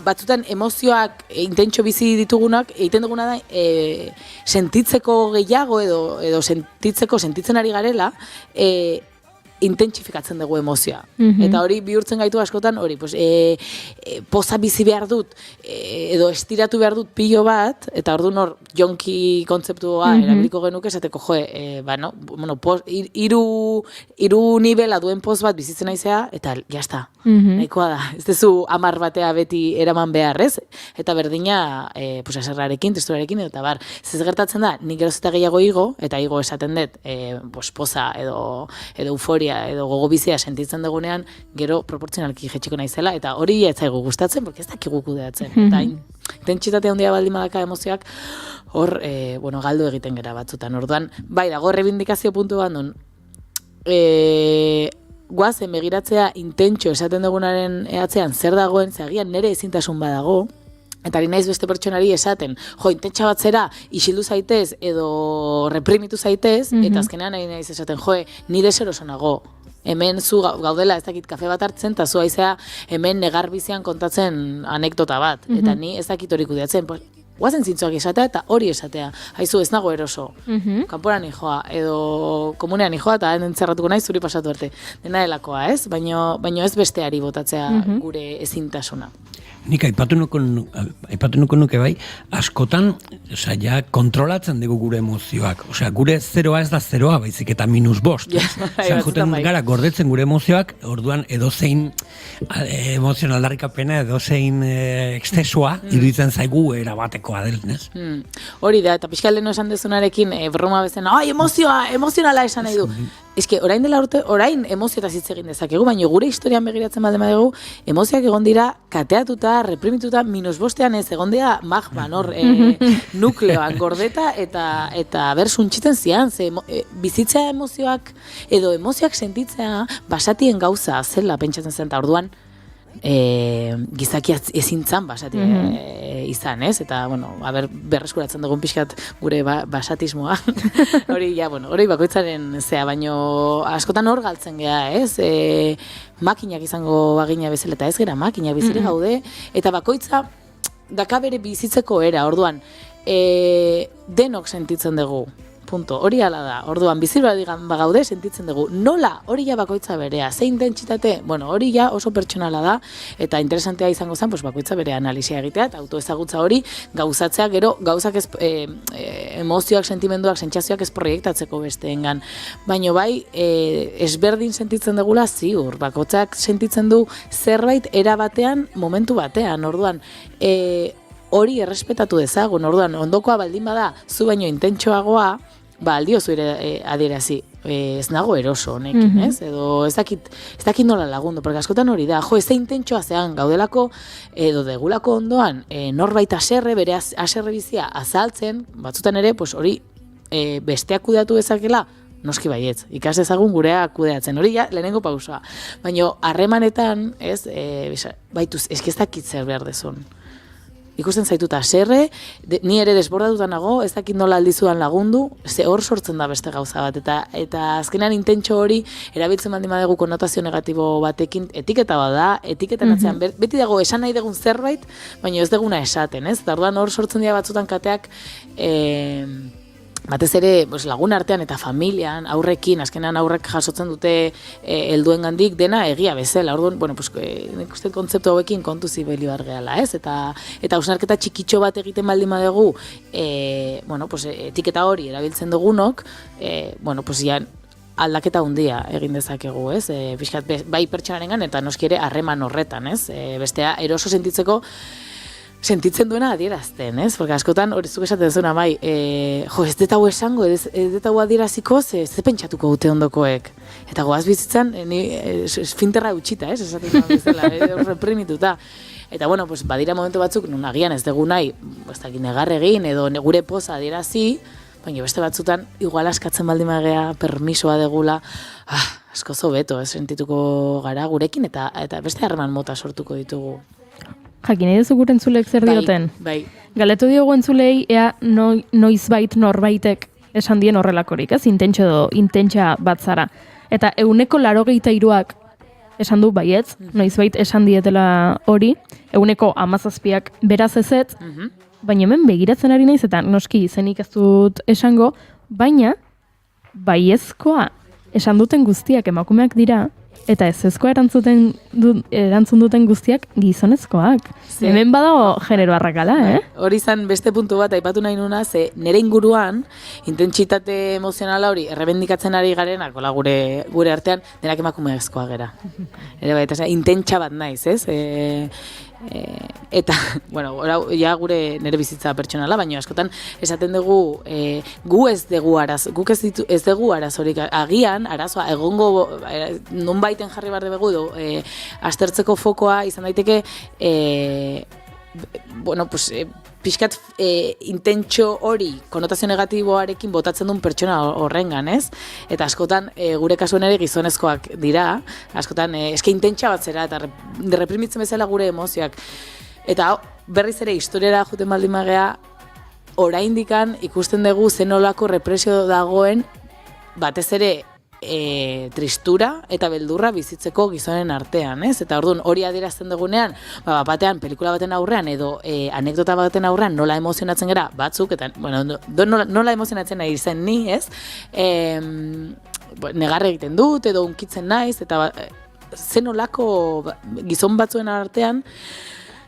batzutan emozioak intentxo bizi ditugunak, egiten duguna da sentitzeko gehiago edo sentitzen ari garela, intentsifikatzen dugu emozioa. Eta hori bihurtzen gaitu askotan, hori, poza bizi behar dut, edo estiratu behar dut pilo bat, eta orduan hor jonki kontzeptua erabiliko genuke, esateko, hiru nivela duen poz bat bizitzen naizea, eta jazta, nahikoa da. Ez dezu 10 batea beti eraman behar, ez? Eta berdina, eserrarekin, testurarekin, eta bar, ez gertatzen da, nik geroz eta gehiago igo, eta igo esaten dut, poza edo euforia, edo gogo bizia sentitzen dugunean, gero proportzionalki jetxiko naizela, eta hori ez zaigu gustatzen, porque ez dakigu kudeatzen. Eta intentsitate handia baldin badaka emozioak, hor, galdu egiten gera batzutan. Orduan, bai, dago rebindikazio puntu bat nun, guazen begiratzea intentxo esaten dugunaren atzean zer dagoen, zagian nire ezintasun badago, eta ari naiz beste pertsonari esaten, intentsa bat zera, isildu zaitez edo reprimitu zaitez, eta azkenean ari naiz esaten, ni deseroso nago. Hemen zu gaudela ez dakit kafe bat hartzen, eta zu aizea hemen negar bizian kontatzen anekdota bat. Eta ni ez dakit hori kudeatzen. Guazen zintzoak esatea eta hori esatea. Haizu ez nago eroso. Kanporan ijoa, edo komunean ijoa, eta entzerratuko naiz zuri pasatu arte. Dena delakoa, ez? Baino ez besteari botatzea gure ezintasuna. Nik aipatu nuko nuke bai, askotan, ja, kontrolatzen dugu gure emozioak. Gure zeroa ez da zeroa, baizik eta -5. Juten gara gordetzen gure emozioak, orduan edozein emozioan aldarrikapena, edozein exzesua, iruditzen zaigu erabatekoa del, ez? Hori da, eta pixkaldeno esan dezunarekin, broma bezen, emozionala esan nahi du. Eske, orain dela urte, orain emoziotaz hitz egin dezakegu, baina gure historian begiratzen baldin badugu, emozioak egon dira kateatuta, reprimituta, -5 ez, egon dira magma, nukleoan gordeta eta bersuntxiten zian, bizitzea emozioak, edo emozioak sentitzea basatien gauza zela pentsatzen zen, eta orduan, gizakia ezintzan basati izan, ez? Eta, berreskuratzen dugun pixkat gure basatismoa. Hori bakoitzaren zea, baino askotan hor galtzen geha, ez? Makinak izango bagina bezala, eta ez gera makinak bizire gaude, eta bakoitza daka bere bizitzeko era, orduan, denok sentitzen dugu. Punto. Hori ala da. Orduan, bizirra bagaude sentitzen dugu. Nola, hori ja bakoitza berea. Ze intentsitate, bueno, hori ja oso pertsonala da, eta interesantea izango zen, pues, bakoitza bere analisia egitea, eta autoezagutza hori gauzatzea, gero gauzak emozioak, sentimenduak, sentsazioak ez proiektatzeko besteengan. Baina bai, ezberdin sentitzen dugula ziur. Bakoitzak sentitzen du zerbait era batean, momentu batean. Orduan, hori errespetatu dezagun. Orduan, ondokoa baldin bada, zu baino intentsoagoa, aldiozu ere adierazi, ez nago eroso honekin, ez? Edo ez dakit nola lagundu, porque askotan hori da, ez da intentsoa zean gaudelako, edo degulako ondoan, norbait bere aserre bizia azaltzen, batzutan ere, pues hori besteak kudeatu dezakela, noski baietz, ikas dezagun gurea kudeatzen, hori ja, lehenengo pausoa. Baina harremanetan, ez, baituz, ez dakit zer behar dezun. Ikusten zaituta haserre, ni ere desbordatuta nago, ez dakit nola aldizudan lagundu, ze hor sortzen da beste gauza bat, eta azkenean intentxo hori erabiltzen baldin badegu konnotazio negatibo batekin, etiketa bat da, etiketan atzean, beti dago esan nahi dugun zerbait, baina ez deguna esaten, ez? Orduan hor sortzen dira batzutan kateak, batez ere lagun artean eta familian, aurrekin, azkenean aurrek jasotzen dute helduengandik dena egia bezala. Orduan, nik uste kontzeptu hauekin kontu zibeli bar gehala, ez? Eta hausnarketa txikitxo bat egiten baldin badegu, etiketa hori erabiltzen dugunok, aldaketa handia egin dezakegu, ez? Pixkat, bai pertsonarengan eta noski ere harreman horretan, ez? Bestea eroso sentitzen duena adierazten, ez? Porque askotan hori zuk esaten zuen bai, ez dut hau esango, ez dut hau adieraziko, ez pentsatuko dute ondokoek. Eta goaz bizitzan, esfinterra utxita, ez? Esaten duen bezala, reprimituta. Eta badira momentu batzuk, nun agian ez dugu nahi, negar egin edo gure poza adierazi, baina beste batzutan, igual askatzen baldin magea, permisoa degula, asko zobeto, ez sentituko gara gurekin, eta beste harreman mota sortuko ditugu. Jakin nahi duzu gure entzulek zer dioten? Bai. Galetu diogu entzulei, ea noizbait norbaitek esan dien horrelakorik, ez? Intentsa bat zara. Eta 183ak esan du baietz, noizbait esan dietela hori, 17ak beraz ezetz, baina hemen begiratzen ari naiz, eta noski izenik ez dut esango, baina baiezkoa esan duten guztiak emakumeak dira, eta ezezkoa erantzun duten guztiak gizonezkoak. Hemen badago genero arrakala, Hori izan beste puntu bat aipatu nahi nuna, ze nire inguruan, intentsitate emozionala hori errebendikatzen ari garenak, gure artean, denak emakumeezkoa gera. Intentsa bat naiz, ez? Eta, ja gure nire bizitza pertsonala, baina askotan esaten dugu gu ez dugu arazorik, agian arazoa egongo nonbaiten jarri behar dugu edo aztertzeko fokoa izan daiteke pixkat intentxo hori konotazio negatiboarekin botatzen duen pertsona horrengan, ez? Eta askotan gure kasuen ere gizonezkoak dira, askotan eske intentxa bat zera eta reprimitzen bezala gure emozioak. Eta berriz ere historiara juten baldin magea, oraindikan ikusten dugu zenolako represio dagoen batez ere tristura eta beldurra bizitzeko gizonen artean, ez? Eta orduan hori adierazten dugunean, batean pelikula baten aurrean edo anekdota baten aurrean nola emozionatzen gara batzuk, eta nola emozionatzen nahi zen ni, ez? Negar egiten dut edo unkitzen naiz, eta zenolako gizon batzuen artean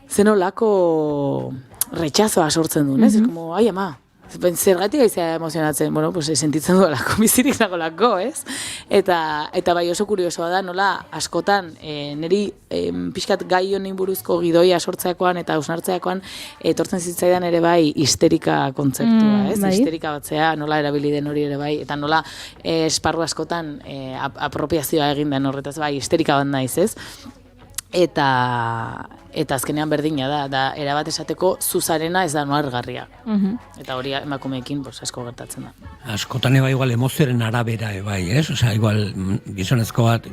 zenolako retxazoa sortzen duen, ez? Como, ai ama, zergatik gaizea emozionatzen, sentitzen duelako, bizirik nagolako, ez? Eta bai oso kuriosoa da, nola askotan niri pixkat gai honin buruzko gidoia sortzeakoan eta hausnartzeakoan etortzen zitzaidan ere bai histerika kontzeptua, ez? Histerika batzea, nola erabili den hori ere bai, eta nola esparru askotan apropiazioa egin den horretaz bai, histerika bat naiz, ez? Eta azkenean berdina da erabat esateko zuzarena ez da noargarria. Eta hori emakumeekin asko gertatzen da. Askotan eba igual emozioaren arabera bai, ez? Osea, igual gizonezko bat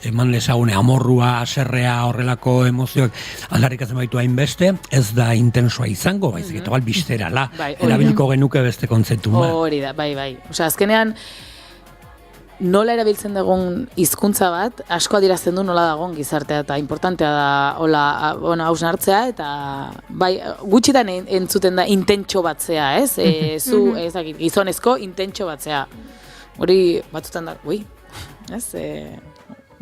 eman lezagune amorrua, haserrea, horrelako emozioak aldarrikatzen baitu hainbeste, ez da intensoa izango, baizik, eta igual bizterala, erabiliko genuke beste kontzeptu. Hori da, bai. Osea, azkenean nola erabiltzen dugun hizkuntza bat, asko adierazten du nola dagoen gizartea, eta importantea da hola hausnartzea, eta bai, gutxitan entzuten da intentxo batzea, ez? Zu, ezakit, gizonezko intentxo batzea. Hori batzutan da, ez?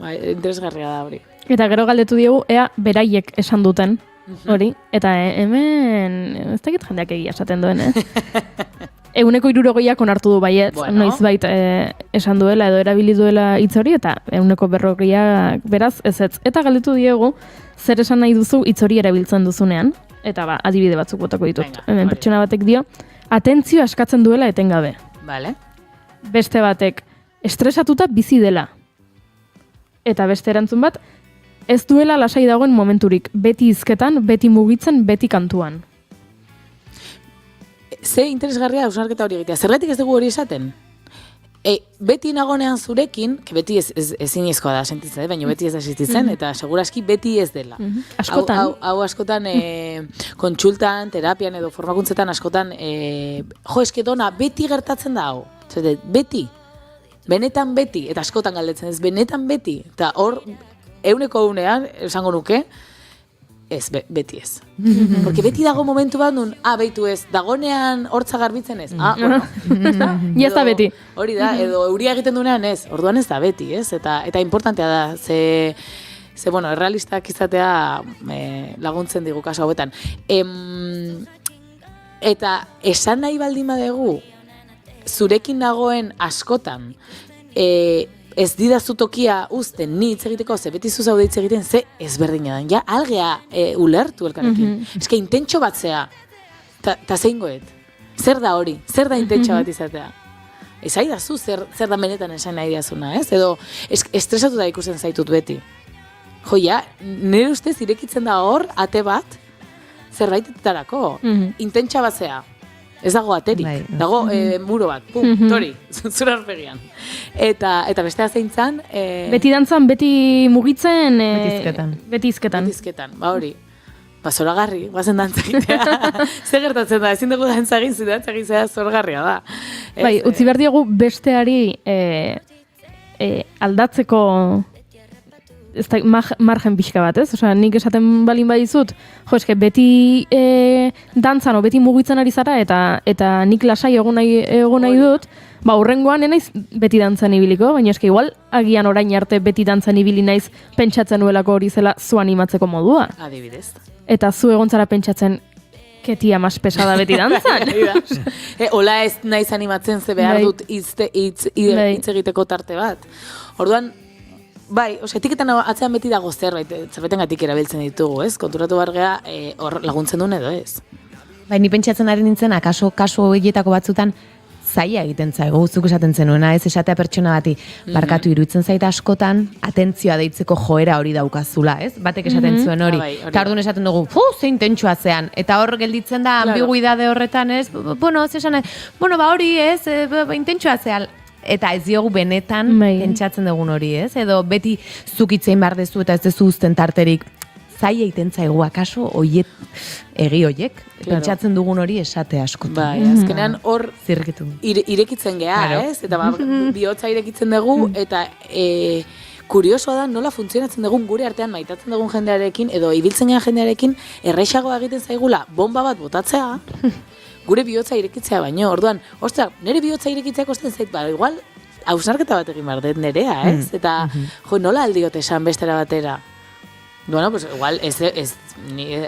Bai, interesgarria da hori. Eta gero galdetu diegu, ea beraiek esan duten, hori, eta hemen, ez dakit jendeak egia esaten duen, Eguneko 60 onartu du baietz, noizbait esan duela edo erabili duela hitz hori, eta eguneko 40 beraz ezetz. Eta galdetu diegu, zer esan nahi duzu hitz hori erabiltzen duzunean, eta adibide batzuk botako ditut. Hemen pertsona batek dio, atentzio askatzen duela etengabe. Vale. Beste batek, estresatuta bizi dela. Eta beste erantzun bat, ez duela lasai dagoen momenturik, beti hizketan, beti mugitzen, beti kantuan. Ze interesgarria hausnarketa hori egitea. Zergatik ez dugu hori esaten? Beti nagonean zurekin, beti ezinezkoa da sentitzen, baina beti ez da existitzen, eta seguraski beti ez dela. Askotan. Hau askotan kontsultan, terapian edo formakuntzetan askotan, eske dona, beti gertatzen da hau. Beti. Benetan beti. Eta askotan galdetzen ez, benetan beti. Eta hor, euneko unean, esango nuke, ez, beti ez. Porque beti dago momentu bat nun, beitu ez, dagonean hortza garbitzen ez. Bueno. Ja ez da beti. Hori da, edo euria egiten duenean ez, orduan ez da beti, ez? Eta importantea da, ze bueno, errealistak izatea laguntzen digu kasu hauetan. Eta esan nahi baldin badegu, zurekin nagoen askotan, ez didazu tokia uzten ni hitz egiteko, ze beti zu zaude hitz egiten, ze ezberdina den, ja algea ulertu elkarrekin. Eske intentxo batzea, ta zeingoet. Zer da hori? Zer da intentxo bat izatea? Ez aidazu zer da benetan esan nahi diazuna, ez? Edo estresatuta ikusten zaitut beti. Ja, nire ustez irekitzen da hor, ate bat, zerbaitetarako. Intentxa batzea. Ez dago aterik, dago muro bat, tori, zura aurpegian. Eta bestea zeintzan... Beti dantzan, beti mugitzen... Beti izketan. Hori. Zoragarri, guazen dantzagitea. Zer gertatzen da, ezin dugu dantzagin, zera zoragarria da. Bai, utzi behar diogu besteari aldatzeko... Ez da, margen pixka bat, ez? Osea, nik esaten balin badizut, eske beti dantzan o beti mugitzen ari zara eta nik lasai egon nahi dut, hurrengoan enaiz beti dantzan ibiliko, baina eske igual agian orain arte beti dantzan ibili naiz pentsatzen nuelako hori zela zu animatzeko modua. Adibidez. Eta zu egon zara pentsatzen, que tia mas pesada beti dantzan. Hola ez naiz animatzen ze behar dut hitz egiteko tarte bat. Orduan, bai, etiketan atzean beti dago zerbaitengatik erabiltzen ditugu, ez? Konturatu bargea hor laguntzen duen edo ez. Bai, ni pentsatzen ari nintzen, kasu horietako batzutan zaila egiten zaigu, zuk esaten zenuena, ez esatea pertsona bati, barkatu iruditzen zaita askotan, atentzioa deitzeko joera hori daukazula, ez? Batek esaten zuen hori. Eta orduan esaten dugu, zein tentsua zean. Eta hor gelditzen da, ambiguidade horretan, ez? Hori, ez? Intentsua zean. Eta ez diogu benetan pentsatzen dugun hori, ez? Edo beti zukitzein behar dezu eta ez dezu uzten tarterik. Zaila egiten zaigu akaso egi hoiek, pentsatzen dugun hori esate askotan. Bai, azkenean hor irekitzen geha, ez? Eta bihotza irekitzen dugu, eta kuriosoa da nola funtzionatzen dugun gure artean maitatzen dugun jendearekin, edo ibiltzen gehan jendearekin, erreixagoa egiten zaigula bomba bat botatzea, gure bihotza irekitzea baino, orduan, nire bihotza irekitzea kosten zait, igual, hausnarketa bat egin behar dut nerea, ez? Eta, nola aldiot esan bestera batera? Bueno, pues igual,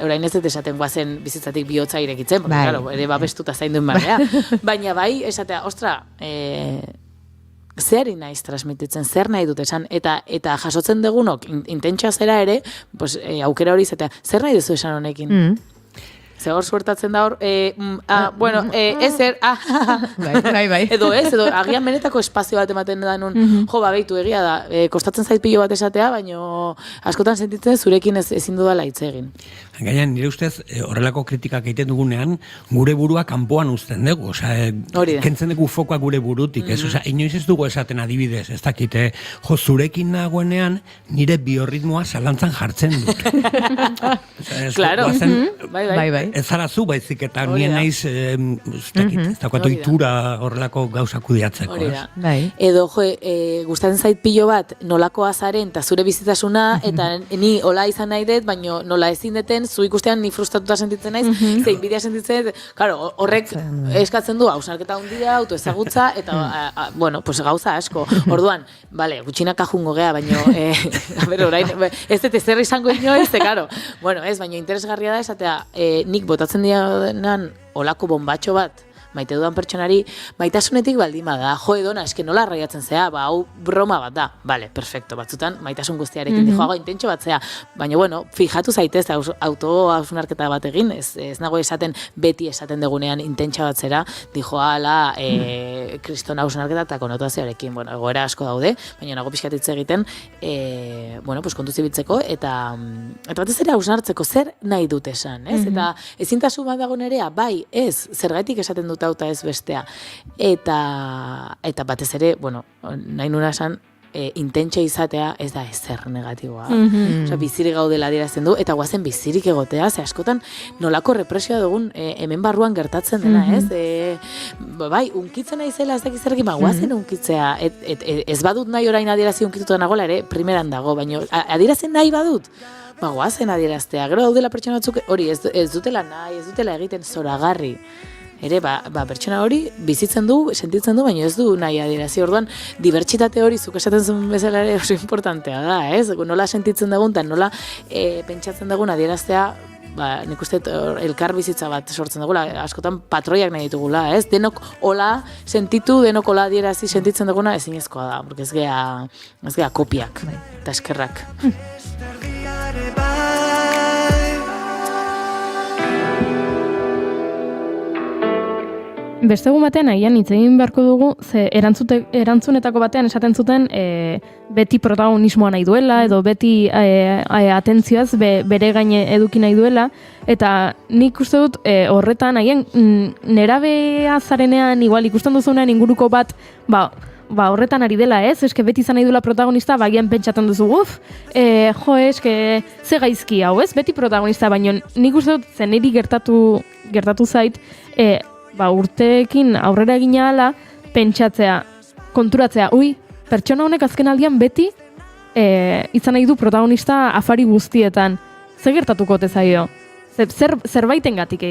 orain ez dut esaten guazen bizitzatik bihotza irekitzen, porque, claro, ere babestuta zainduen barrea. Baina bai, esatea, zehari naiz transmititzen, zer nahi dut esan, eta jasotzen dugunok, intentxoa zera ere, pues, aukera hori izatea, zer nahi duzu esan honekin? Ze hor suertatzen da hor, ezer, bai. Edo agian benetako espazio bat ematen da nun, beitu egia da, kostatzen zait pilo bat esatea, baino askotan sentitzen zurekin ezin dudala hitz egin. Gaian, nire ustez, horrelako kritikak egiten dugunean, gure burua kanpoan uzten dugu, kentzen dugu fokoa gure burutik, ez? Inoiz ez dugu esaten adibidez, ez dakite, zurekin nagoenean, nire biorritmoa zalantzan jartzen dut. Claro, bai. ez zara zu baizik eta Hori nien da. naiz, ez dakot Hori da. ohitura horrelako gauzak kudeatzeko. Hori ez? da. Bai. Edo, gustatzen zait pilo bat nolakoa zaren eta zure bizitasuna, eta ni hola izan nahi dut, baina nola ezin deten, zu ikustean ni frustratuta sentitzen naiz, zein bidea sentitzen dut, claro, horrek eskatzen du hausnarketa handia, autoezagutza, eta, bueno, pues gauza asko. Orduan, vale, gutxinaka jungo gea, baina, a ber, orain, ez dut ezer izango inoiz, claro, bueno, ez, baina interesgarria da esatea, nik botatzen dianan olako bombatxo bat, maite dudan pertsonari, maitasunetik baldin bada, jo edona, eske nola arraiatzen zea, ba, hau broma bat da, vale, perfecto, batzutan, maitasun guztiarekin dijoago intentxo bat zea, baina, bueno, fijatu zaitez, auto-hausnarketa bat egin, ez nago esaten, beti esaten degunean intentxo bat zera, dijoa ala, kriston hausnarketa eta konotazioarekin, bueno, egoera asko daude, baina nago pixkatitze egiten, bueno, pues kontu zibitzeko, eta batez ere hausnartzeko zer nahi dut esan, ez? Eta ezintasun bat dago nerea, bai, ez, zergaitik esaten dut eta ez bestea. Eta batez ere, bueno, nahi nuna esan, intentxe izatea ez da ezer negatiboa. Osea, bizirik gaudela adierazten du, eta guazen bizirik egotea, ze askotan nolako represioa dugun hemen barruan gertatzen dena, ez? Bai, unkitzen naizela ez dakiz zerrekin, guazen unkitzea. Ez badut nahi orain adierazi unkituta nagoela ere, primeran dago, baina adierazen nahi badut. Guazen adieraztea. Gero daudela pertsona batzuk, hori, ez dutela nahi, ez dutela egiten zoragarri. Ere, pertsona hori bizitzen du, sentitzen du, baina ez du nahi adierazi. Orduan, dibertsitate hori, zuk esaten zuen bezala ere oso importantea da, ez? Nola sentitzen dugun, eta nola pentsatzen dugun adieraztea, nik uste elkar bizitza bat sortzen dugula, askotan patroiak nahi ditugula, ez? Denok hola sentitu, denok hola adierazi sentitzen duguna ezinezkoa da, porque ez gea kopiak, eta eskerrak. Beste egun batean agian hitz egin beharko dugu, ze erantzunetako batean esaten zuten beti protagonismoa nahi duela, edo beti atentzioaz bere gaine eduki nahi duela, eta nik uste dut horretan agian nerabea zarenean, igual ikusten duzunean inguruko bat, horretan ari dela, ez? Eske beti izan nahi duela protagonista, bagian pentsatzen duzu, eske ze gaizki hau, ez? Beti protagonista, baina nik uste dut zen niri gertatu zait, urteekin aurrera egina ala, pentsatzea, konturatzea, pertsona honek azken aldian beti izan nahi du protagonista afari guztietan. Zer gertatuko ote zaio? Zerbaitengatik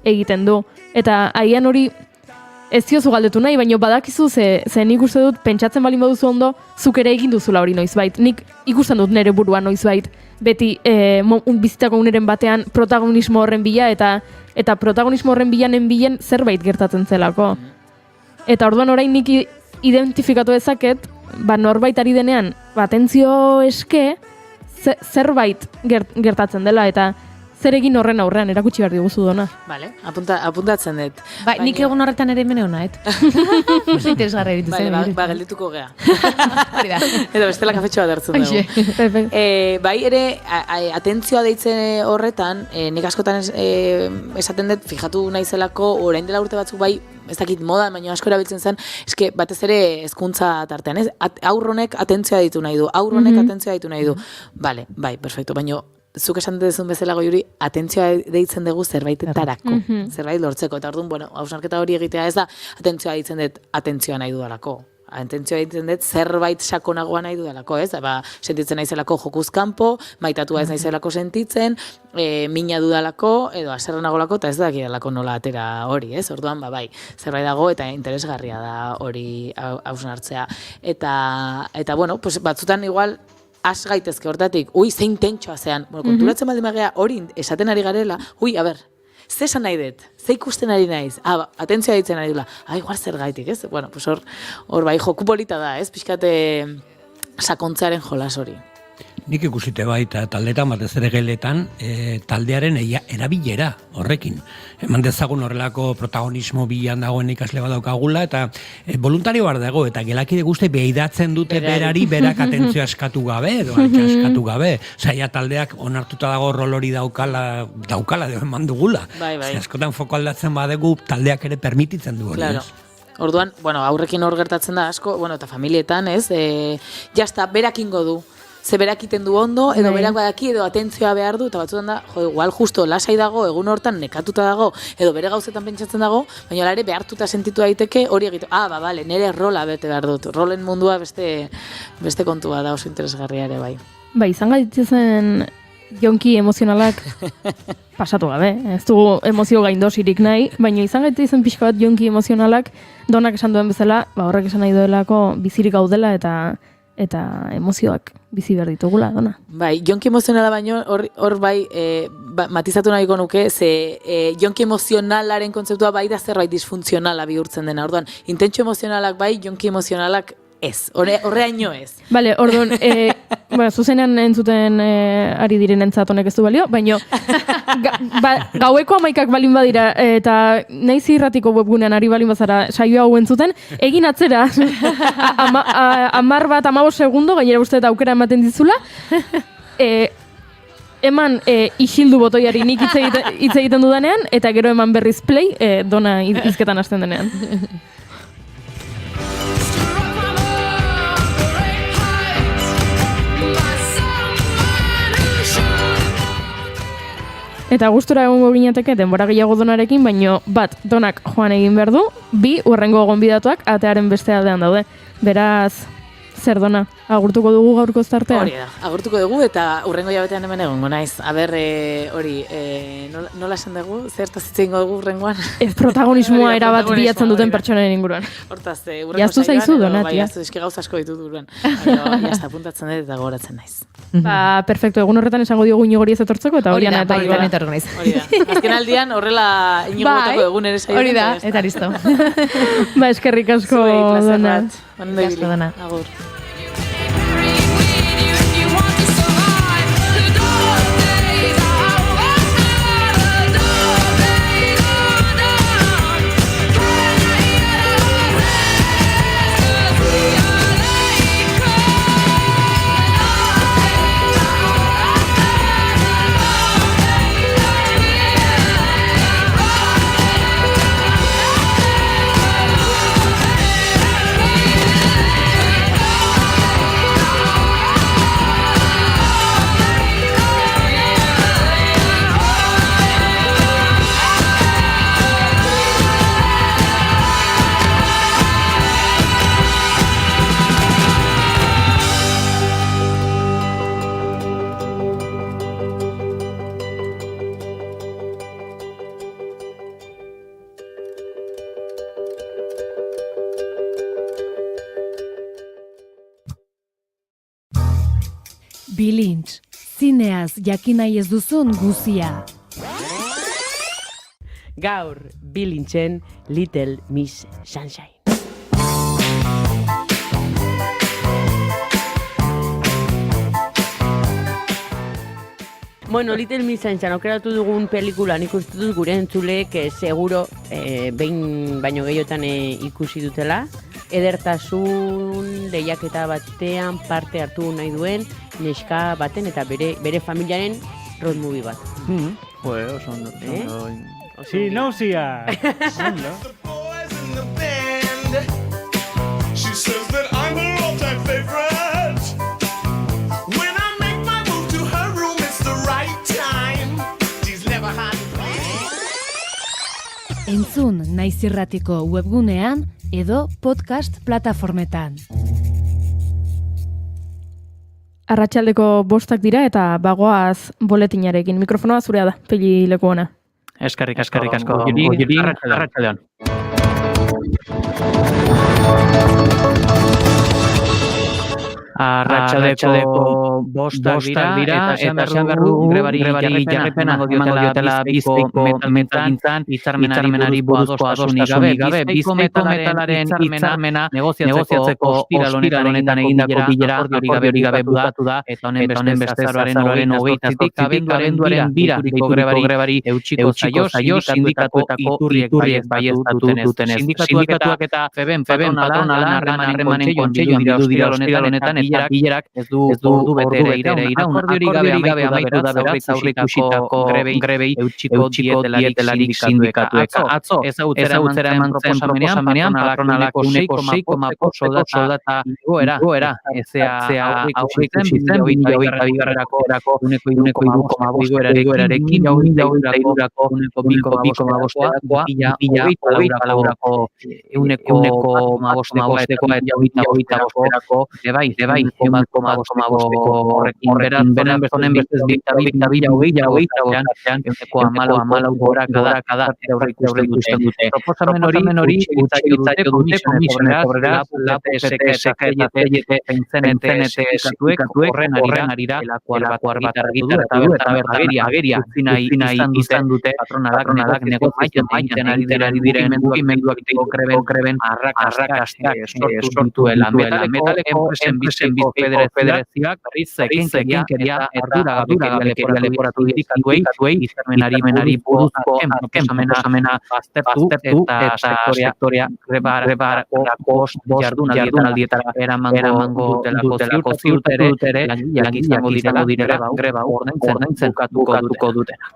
egiten du. Eta agian hori ez diozu galdetu nahi, baina badakizu ze nik uste dut pentsatzen balin baduzu ondo, zuk ere egin duzula hori noizbait. Nik ikusten dut nire burua noizbait. Beti bizitako uneren batean protagonismo horren bila eta protagonismo horren bilen zerbait gertatzen zelako. Eta orduan orain nik identifikatu dezaket, norbait ari denean, atentzio eske, zerbait gertatzen dela, eta zer egin horren aurrean, erakutsi behar diguzu dona. Vale, apuntatzen dut. Nik egun horretan ere hemen hona, Oso interesgarra eritu zen. Geldituko gea. Edo bestela kafetxo bat hartzen dugu. Bai ere, atentzioa deitzen horretan, nik askotan esaten dut, fijatu naizelako, orain dela urte batzuk bai, ez dakit moda, baina asko erabiltzen zen, eske batez ere hezkuntza tartean, ez? Aurronek atentzioa ditu nahi du, aurronek atentzioa ditu nahi du. Vale, bai, perfecto, baina zuk esan dezun bezala goiuri, atentzioa deitzen dugu zerbaitetarako, zerbait lortzeko, eta orduan, bueno, hausnarketa hori egitea ez da, atentzioa deitzen dut, atentzioa nahi dudalako. Atentzioa deitzen dut, zerbait sakonagoa nahi dudalako, ez? Sentitzen naizelako jokuz kanpo, maitatua ez naizelako sentitzen, mina dudalako, edo aserra nagolako, eta ez dakidalako nola atera hori, ez? Orduan, bai, zerbait dago, eta interesgarria da hori hausnartzea. Eta bueno, pues batzutan igual, has gaitezke hortatik, zein tentsoa zean, konturatzen baldin magea hori esaten ari garela, a ber, ze esan nahi dut, ze ikusten ari naiz, atentzioa ditzen ari dula, igual zer gaitik, ez? Bueno, pues hor bai, joku polita da, ez? Pixkate sakontzearen jolas hori. Nik ikusite baita taldetan, batez ere geletan, taldearen erabilera horrekin. Eman dezagun horrelako protagonismo bilan dagoen ikasle bat daukagula, eta voluntario bar dago, eta gelakide guzti behidatzen dute berari berak atentzioa eskatu gabe, edo altxa eskatu gabe. Zaila taldeak onartuta dago rol hori daukala eman dugula. Bai. Askotan foko aldatzen badegu taldeak ere permititzen du hori, ez? Orduan, aurrekin hor gertatzen da asko, eta familietan, ez? Jasta, berak ingo du. ze berak iten du ondo, edo berak badaki, edo atentzioa behar du, eta batzutan da, igual justo lasai dago, egun hortan nekatuta dago, edo bere gauzetan pentsatzen dago, baina ere behartuta sentitu daiteke hori egitu, bale, nire rola bete behar dut, rolen mundua beste kontua da oso interesgarria ere bai. Izan gaitzezen jonki emozionalak pasatu gabe, ez dugu emozio gaindosirik nahi, baina izan gaitzezen pixka bat jonki emozionalak, Donak esan duen bezala, horrek esan nahi duelako bizirik gaudela eta emozioak bizi behar ditugula, Dona. Bai, jonki emozionala baino, hor bai, matizatu nahiko nuke, ze jonki emozionalaren kontzeptua bai da zerbait disfuntzionala bihurtzen dena. Orduan, intentsio emozionalak bai, jonki emozionalak ez, horreaino ez. Bale, orduan, zuzenean entzuten ari diren entzat honek ez du balio, baina gaueko 11ak balin badira, eta nahi zirratiko webgunean ari balin bazara saio hau entzuten, egin atzera, 10-15 segundo, gainera uste eta aukera ematen dizula, eman isildu botoiari nik hitz egiten dudanean, eta gero eman berriz play, Dona hizketan hasten denean. Eta gustura egongo ginateke denbora gehiago Donarekin, baino bat, Donak joan egin behar du, 2 hurrengo gonbidatuak atearen beste aldean daude. Beraz, zer Dona, agurtuko dugu gaurko tartea? Hori da, agurtuko dugu eta hurrengo jabetean hemen egongo naiz. Aber, nola esan dugu, zertaz hitz egingo dugu hurrengoan? Protagonismoa erabat bilatzen duten pertsonen inguruan. Hortaz, hurrengo jaztu zaizu, Dona, tia. Jaztu, eski gauza asko ditut buruan. Jazta, apuntatzen dut eta gogoratzen naiz. Perfecto, egun horretan esango diogu Iñigori ez etortzeko, eta horian etorri naiz. Hori da, azken aldian horrela Iñigotako egun ere saio. Hori da, eta listo. Eskerrik asko, Dona. Asko, Dona. Agur. Bilintz, zineaz jakin nahi ez duzun guzia. Gaur, Bilintzen Little Miss Sunshine. Bueno, Little Miss Sunshine aukeratu dugun pelikulan ikustu dut gure entzuleek seguro behin baino gehiotan ikusi dutela. Edertasun lehiaketa batean parte hartu nahi duen neska baten eta bere familiaren road movie bat. Pues, sí, nauzia! She says that I'm her all-time favorite. When I make my move to her room, it's the right time. She's never had Entzun Naiz Irratiko webgunean edo podcast plataformetan. Arratsaldeko 5 dira eta bagoaz boletinarekin. Mikrofonoa zurea da, peli leku ona. Eskerrik asko. Arratsaldean. Arratsaldeko 5 dira eta esan behar du grebari jarripena emango diotela Bizkaiko metalgintzan hitzarmenari buruzko adostasunik gabe. Bizkaiko metalaren hitzarmena negoziatzeko ostiral honetan egindako bilera hori gabe bukatu da eta honen beste azaroaren 28tik abenduaren 2 grebari eutsiko zaio sindikatuetako iturriek baieztatu dutenez. Sindikatuak eta FEBEN patronala harremanen kontseiluan bildu dira ostiral honetan bilerak ez du ordu bete ere iraun. Akordiorik gabe amaitu da beraz aurreikusitako grebei eutxiko dietelarik sindikatuek. Atzo, ezagutzera eman proposamenean patronalak 6,5 soldata igoera. Ezea aurreikusitzen 2022 uneko 3,5 igoerarekin jaurako uneko 2,5 hogeita laurako uneko 5,5 eta 25 bai, 1,5 horrekin beran bezonen bestez biktabila hogeita uneko 14 gorakada aurreikusten dute. Proposamen hori utzaio dute komisionera LAPSK eta pentzenete eskatuek horren arira elako argitargitu eta ageria izan dute patronalak negozioen ari diren mugimenduak greben arrakasta sortuela. Metaleko enpresen bizko federazioak ekinkeria ardura leporatu dirikatuei izarmenari buruzko proposamena aztertu eta sektorea grebarako jardunaldietara eramango dutelako ziurtatu ere langileak izango direla greba ordaintzen bukatuko dutenak.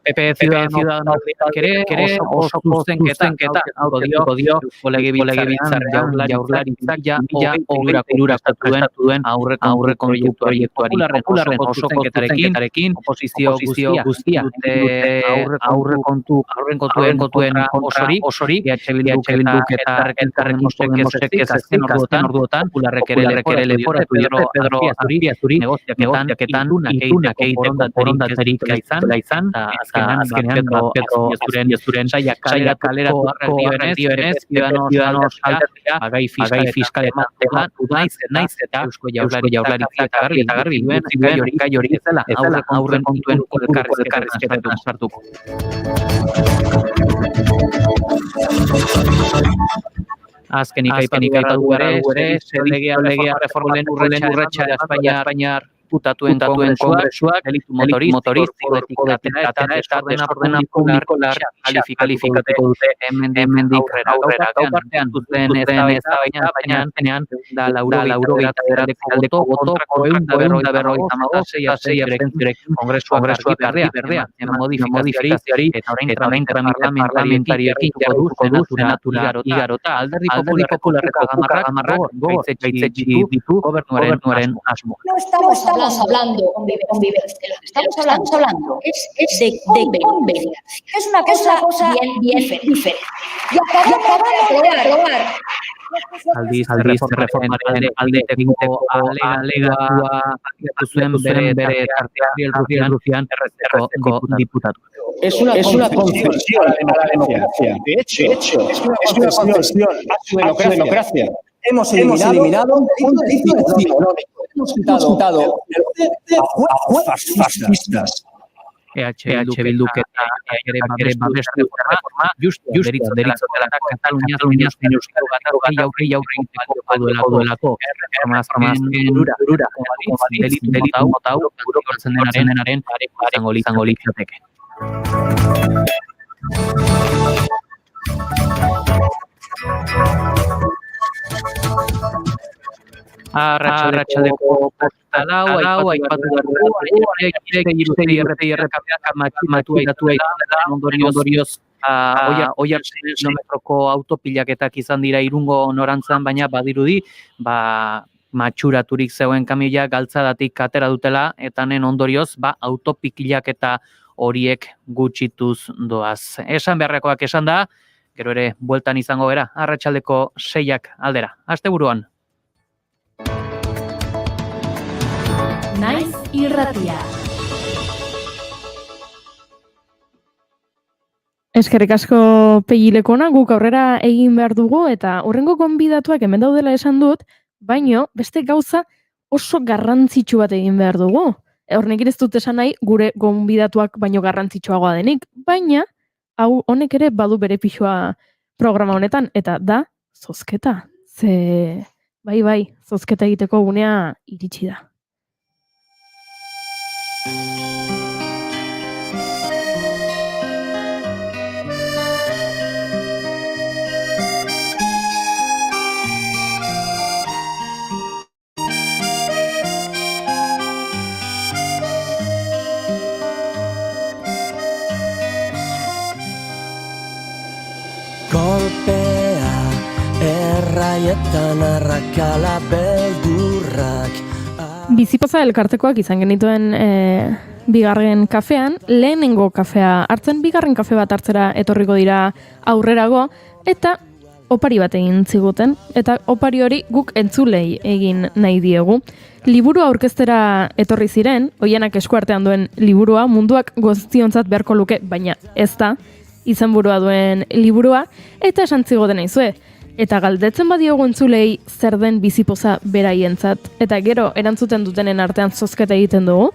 PP Ciudadanos ere oso zuzenketa aurreko dio legebiltzar jaurlaritzak hogei estatuen aurreko proiektuari popularren oso zuzenketarekin oposizio guztia aurrekontuen osori Bilduk eta elkarrekin mostek orduotan popularrek ere leporatu Pedro Azuri negoziaketan itunak egiteko izan azkenean Pedro saia kalera dioenez Ciudadanos gai fiskal ematea naiz eta Eusko Jaurlaritzak garbi duen gai hori ezela aurren kontuen elkarrizketetan sartuko. Azkenik aipanik aipatu ere legea reformen urratsa Espainiar Diputatuen kongresuak delitu motoristiko eta ordena publikolar kalifikatuko dute hemendik aurrera gaupartean duten baina da lauro botoko 156 abstentziorekin kongresuak berdea modifikazioari eta orain parlamentariekin jarduko du senatura alderdi popularreko 10 gaitzetsi ditu gobernuaren asmo. No estamos hablando de convivencia, lo que estamos hablando es de conveniencia. Es una cosa bien diferente. Y acabamos de aprobar. Aldiz reformaren alde egingo alegatua zuen bere tartean Rufián errezeko diputatu. Es una concesión a la democracia. De hecho, es una concesión a la democracia. Hemos eliminado un delito económico. Hemos quitado a fascistas. Bilduk eta ere babestu reforma justu deritzotela Katalunia jaurri duelako reformazken durura delitu mota hau burutzen denaren izango litzateke. Arratsaldeko postalau aipatu ondorioz Oiartzen kilometroko autopilaketak izan dira Irungo norantzan, baina badirudi matxuraturik zegoen kamioia galtzadatik atera dutela eta nen ondorioz autopilaketa horiek gutxituz doaz. Esan beharrekoak esan da, gero ere bueltan izango gara, arratsaldeko 6 aldera. Asteburuan. Naiz irratia. Eskerrik asko Pegilekona, guk aurrera egin behar dugu eta horrengo gonbidatuak hemen daudela esan dut, baino beste gauza oso garrantzitsu bat egin behar dugu. Hornek ez dut esan nahi gure gonbidatuak baino garrantzitsuagoa denik, baina hau honek ere badu bere pixua programa honetan eta da zozketa. Bai, zozketa egiteko gunea iritsi da. erraietan arrakala beldurrak. Bizipoza elkartekoak izan genituen bigarren kafean, lehenengo kafea hartzen, bigarren kafe bat hartzera etorriko dira aurrerago, eta opari bat egin ziguten, eta opari hori guk entzulei egin nahi diegu. Liburua aurkeztera etorri ziren, Oianak eskuartean duen liburua, munduak guztiontzat beharko luke, baina ez da, izenburua duen liburua, eta esan zigoten naizue. Eta galdetzen badiogu entzulei zer den bizipoza beraientzat, eta gero erantzuten dutenen artean zozketa egiten dugu,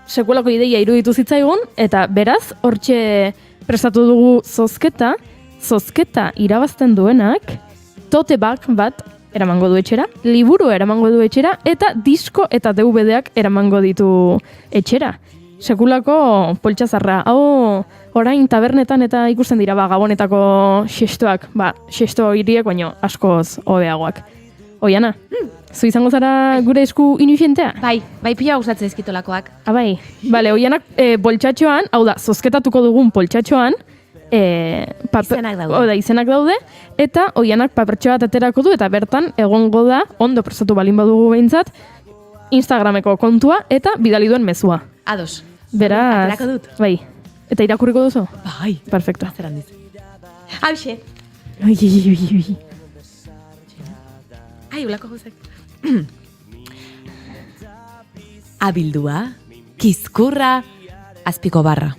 sekulako ideia iruditu zitzaigun, eta beraz, hortxe prestatu dugu zozketa irabazten duenak, tote bag bat eramango du etxera, liburu eramango du etxera, eta disko eta DVD-ak eramango ditu etxera. Sekulako poltsazarra. Hau, orain tabernetan eta ikusten dira gabonetako xestoak, xesto hiriek baino askoz hobeagoak. Oiana, zu izango zara gure esku inuxentea? Bai pila gustatzen ezkitolakoak. Bai, bale, Oianak poltsatxoan, hau da, zozketatuko dugun poltsatxoan, izenak daude, eta Oianak papertxo bat aterako du, eta bertan egongo da, ondo prestatu balin badugu behintzat, Instagrameko kontua eta bidali duen mezua. Ados. Beraz, aterako dut. Bai. Eta irakurriko duzu? Bai. Perfecto. Zerandiz. Hauxe. Ai, ulako gozak. Abildua, kizkurra, azpiko barra.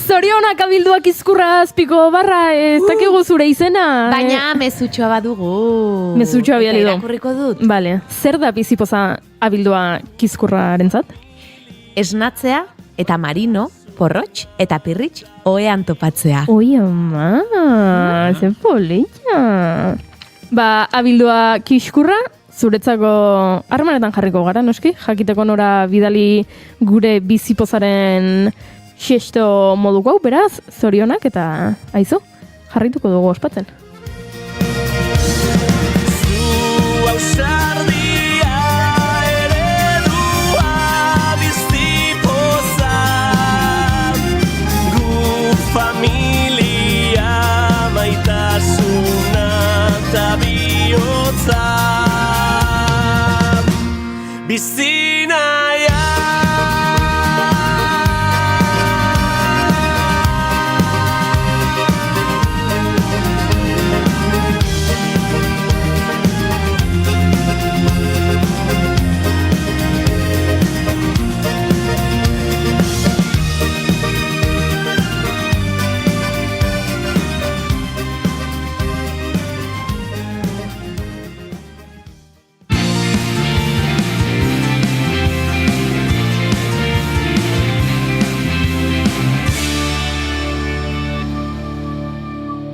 Zorionak abilduak izkurra azpiko barra, ez dakigu zure izena. Baina mezutxoa badugu. Mezutxoa bidali du. Irakurriko dut. Vale. Zer da bizipoza abildua kizkurrarentzat? Esnatzea eta marino, porrotx eta pirritx ohean topatzea. Oi, ama, ze polita. Abildua kizkurra, zuretzako harremanetan jarriko gara, noski? Jakiteko nora bidali gure bizipozaren xesto moduko hau, beraz, zorionak eta aizu, jarrituko dugu ospatzen. Zu ausardia eredua bizipoza, gu familia maitasuna eta bihotza, bizinaia.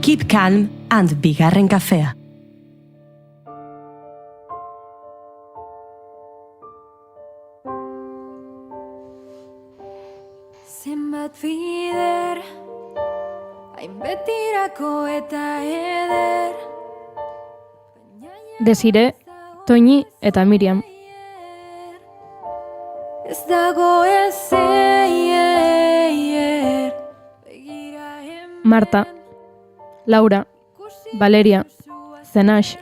Keep calm and bigarren kafea. Zenbat bider, hainbetirako eta eder. Desire, Toñi eta Miriam. Ez dago ezer. Marta, Laura, Valeria, Zenax.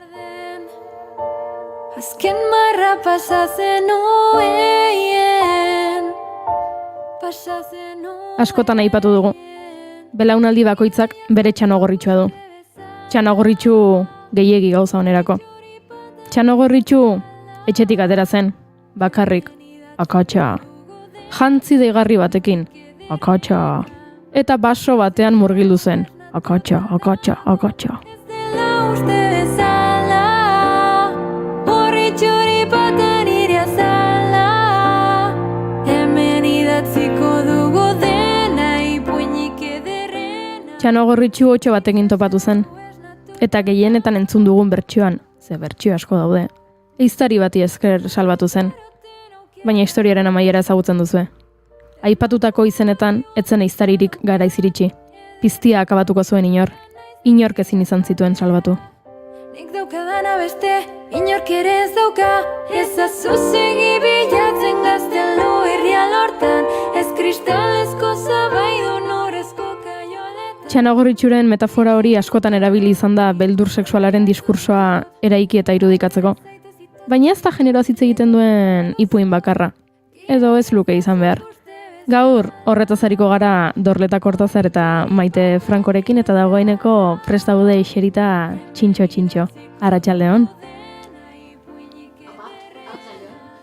Azken marra pasatzen oeien. Askotan aipatu dugu. Belaunaldi bakoitzak bere txanogorritxua du. Txanogorritxu gehiegi gauza onerako. Txanogorritxu etxetik atera zen, bakarrik, akatsa. Jantzi deigarri batekin, akatsa. Eta baso batean murgildu zen, akatsa, akatsa, akatsa. Txanogorritxu 8 batekin topatu zen. Eta gehienetan entzun dugun bertsioan, ze bertsio asko daude, ehiztari bati esker salbatu zen. Baina historiaren amaiera ezagutzen duzue. Aipatutako izenetan, etzen ehiztaririk garaiz iritsi. Piztia akabatuko zuen inork ezin izan zituen salbatu. Nik daukadana beste, inork ere ez dauka. Ez azuzegi bilatzen gaztelu irrial hortan. Ez kristalezko zabaidun horrezko kaioletan. Txanagorritxuren metafora hori askotan erabili izan da beldur sexualaren diskursoa eraiki eta irudikatzeko. Baina ez da generoaz hitz egiten duen ipuin bakarra. Edo ez luke izan behar. Gaur, horretaz ariko gara Dorleta Kortazar eta Maite Frankorekin eta dagoeneko prest daude xerita txintxo. Arratsaldeon.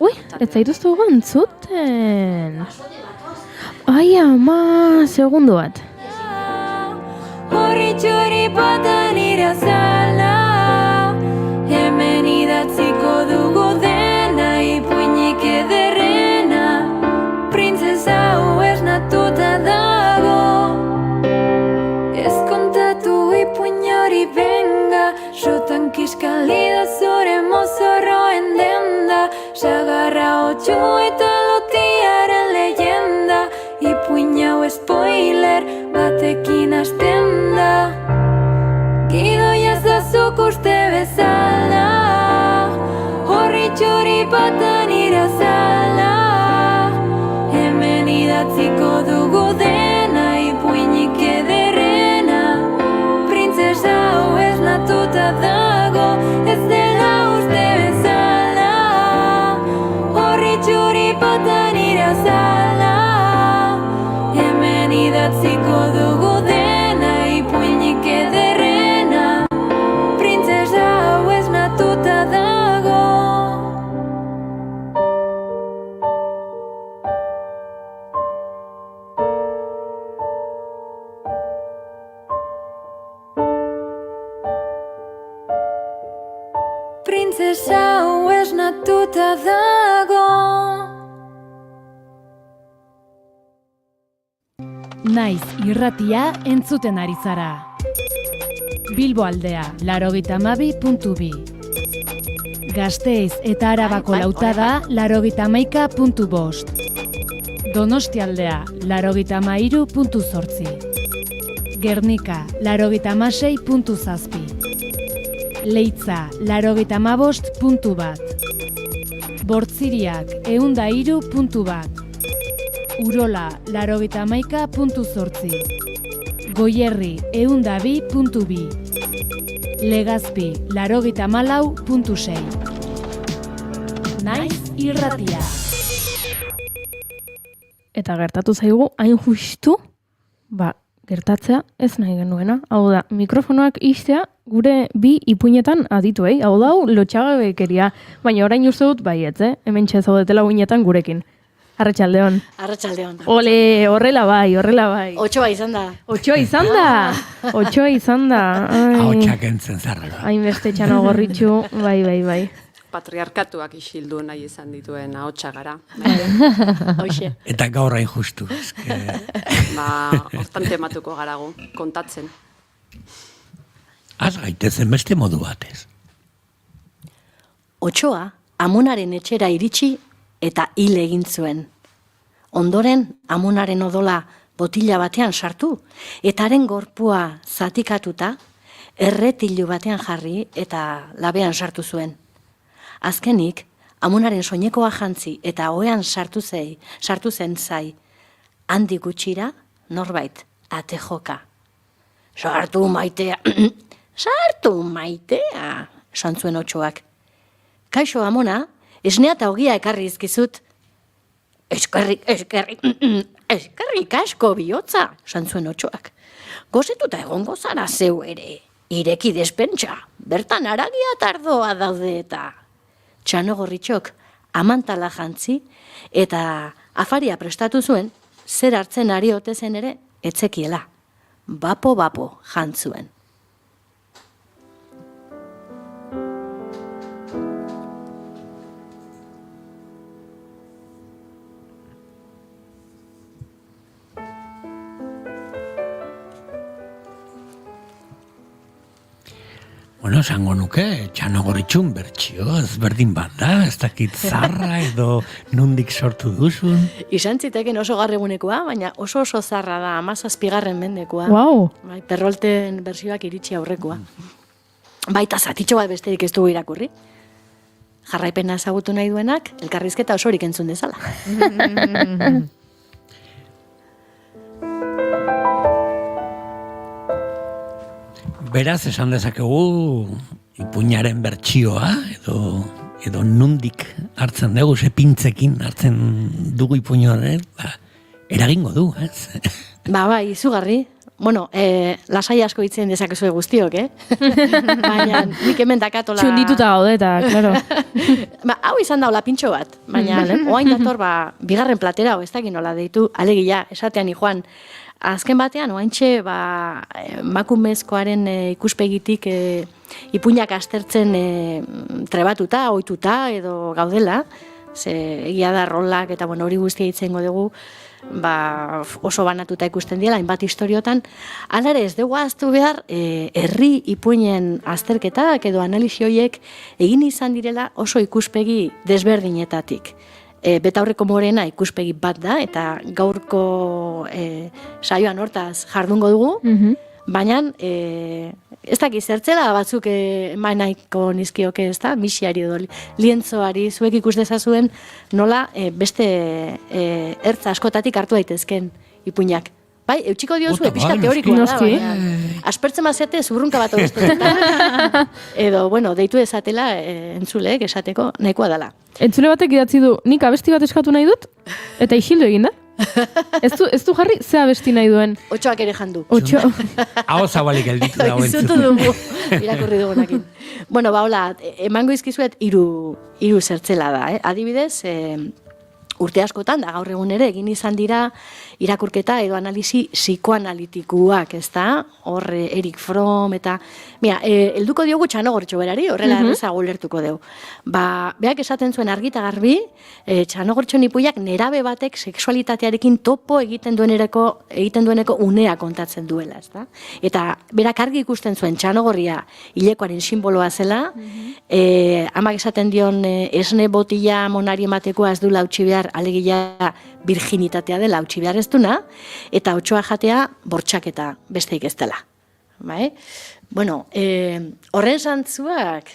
Ui, ez zaituztu gantzuten. Ai, ama, segundu bat. Horri txori batan irazala, hemen idatziko dugu dena, ipuinik ederrena, printzesa hau esnatuta dago. Ez kontatu ipuin hori benga, sotan kiskalida zure mozorroen denda, sagarra otxu eta lotiaren leyenda, ipuin hau spoiler batekin hasten da. Gidoia zazuk uste bezala, horri txori batan irazala, hemen idatziko dugu dena, ipuinik ederrena, printzesa hau esnatuta dago, ez dela uste bezala, horri txori batan irazala, hemen idatziko dugu dena, ipuinik ederrena, printzesa hau esnatuta dago. Printzesa hau esnatuta dago. Naiz irratia entzuten ari zara. Bilbo aldea, 92.2. Gasteiz eta Arabako lautada, 91.5. Donostia aldea, 93.8. Gernika, 96.7. Leitza, 95.1. Bortziriak, 103.1. Urola, 91.8. Goierri, 102.2. Legazpi, 94.6. Naiz irratia. Eta gertatu zaigu, hain justu, gertatzea ez nahi genuena. Hau da, mikrofonoak istea gure bi ipuinetan adituei. Hau da, lotxagabekeria. Baina orain uste dut baietz, hemen zaudetela uinetan gurekin. Arratsaldeon. Arratsaldeon. Ole, horrela bai. Otxoa izan da. Otxoa izan da. Ahotsak entzen zarrera. Hainbeste Txanagorritxu, bai. Patriarkatuak isildu nahi izan dituen ahotsa gara. Hoxe. Eta gaur hain justu. Hortan tematuko garago, kontatzen. Az gaitezen beste modu batez. Otxoa, amonaren etxera iritsi eta hil egin zuen. Ondoren, amonaren odola botila batean sartu, eta haren gorpua zatikatuta, erretilu batean jarri eta labean sartu zuen. Azkenik, amonaren soinekoa jantzi eta ohean sartu zen zai, handi gutxira norbait ate joka. Sartu maitea, esan zuen Otxoak. Kaixo amona, esnea eta ogia ekarri izkizut. Eskerrik asko bihotza, esan zuen Otxoak. Gozetuta egongo zara zeu ere, ireki despentsa, bertan haragia tardoa daude eta. Txanagorritxok amantala jantzi eta afaria prestatu zuen, zer hartzen ari ote zen ere, etzekiela. Bapo jantzuen. Bueno, esango nuke, Txanagorritxun bertxio, ezberdin bat da, ez dakit zarra edo nundik sortu duzun. Izan ziteken oso garregunekoa, baina oso zarra da, 17. mendekoa. Wow. Bai, Perrolten bersioak iritsi aurrekoa. Baita zatitxo bat besterik ez dugu irakurri. Jarraipena ezagutu nahi duenak, elkarrizketa osorik entzun dezala. Beraz, esan dezakegu ipuinaren bertsioa, edo nundik hartzen dugu, sepintzekin hartzen dugu ipuñoaren, eragingo du, ez? Bai, izugarri. Bueno, lasai asko hitzen dezakezue guztiok, baina nik hemen dakatola... Txundituta gaude eta, klaro. Hau izan daula pintxo bat, baina oain dator, bigarren platera, ez dakit nola deitu, alegia, esatean joan, azken batean, oaintxe, makumezkoaren ikuspegitik ipuinak aztertzen trebatuta, ohituta, edo gaudela, ze egia da rolak eta hori guztia hitzengo dugu, oso banatuta ikusten diela, hainbat historiotan, alare ez dugu ahaztu behar, herri ipuinen azterketak edo analisi horiek egin izan direla oso ikuspegi desberdinetatik. Betaurreko morena ikuspegi bat da, eta gaurko saioan hortaz jardungo dugu, baina ez dakiz zertzela batzuk eman nahiko nizkioke, ez da, misiari edo lientzoari zuek ikus dezazuen nola beste ertza askotatik hartu daitezken ipuinak. Bai, eutxiko diozue, pixka teorikoa da, baina aspertzen maziate zurrunka bat horreztetan, edo, deitu ezatela entzuleek esateko nahikoa dela. Entzule batek idatzi du, nik abesti bat eskatu nahi dut, eta isildu egin da. Ez du jarri, ze abesti nahi duen. Otxoak ere jandu. Hau zabalik elditu dago entzuten. Izutu dugu, irakurri dugunakin. Hola, emango izkizuet hiru zertzela da. Adibidez, urte askotan, da gaur egun ere, egin izan dira irakurketa edo analisi psikoanalitikuak, ez da? Hor, Erik Fromm, eta... Mira, helduko diogu Txanogortxo berari, horrela errezago ulertuko dugu. Beak esaten zuen argi eta garbi, Txanogortxo ipuiak nerabe batek sexualitatearekin topo egiten dueneko unea kontatzen duela, ez da? Eta berak argi ikusten zuen Txanogorria hilekoaren simboloa zela, amak esaten dion esne botila monari ematekoa ez du lautsi behar, alegia virginitatea dela hautsi behar ez duna, eta otsoa jatea bortxaketa besteik ez dela. Horren zantzuak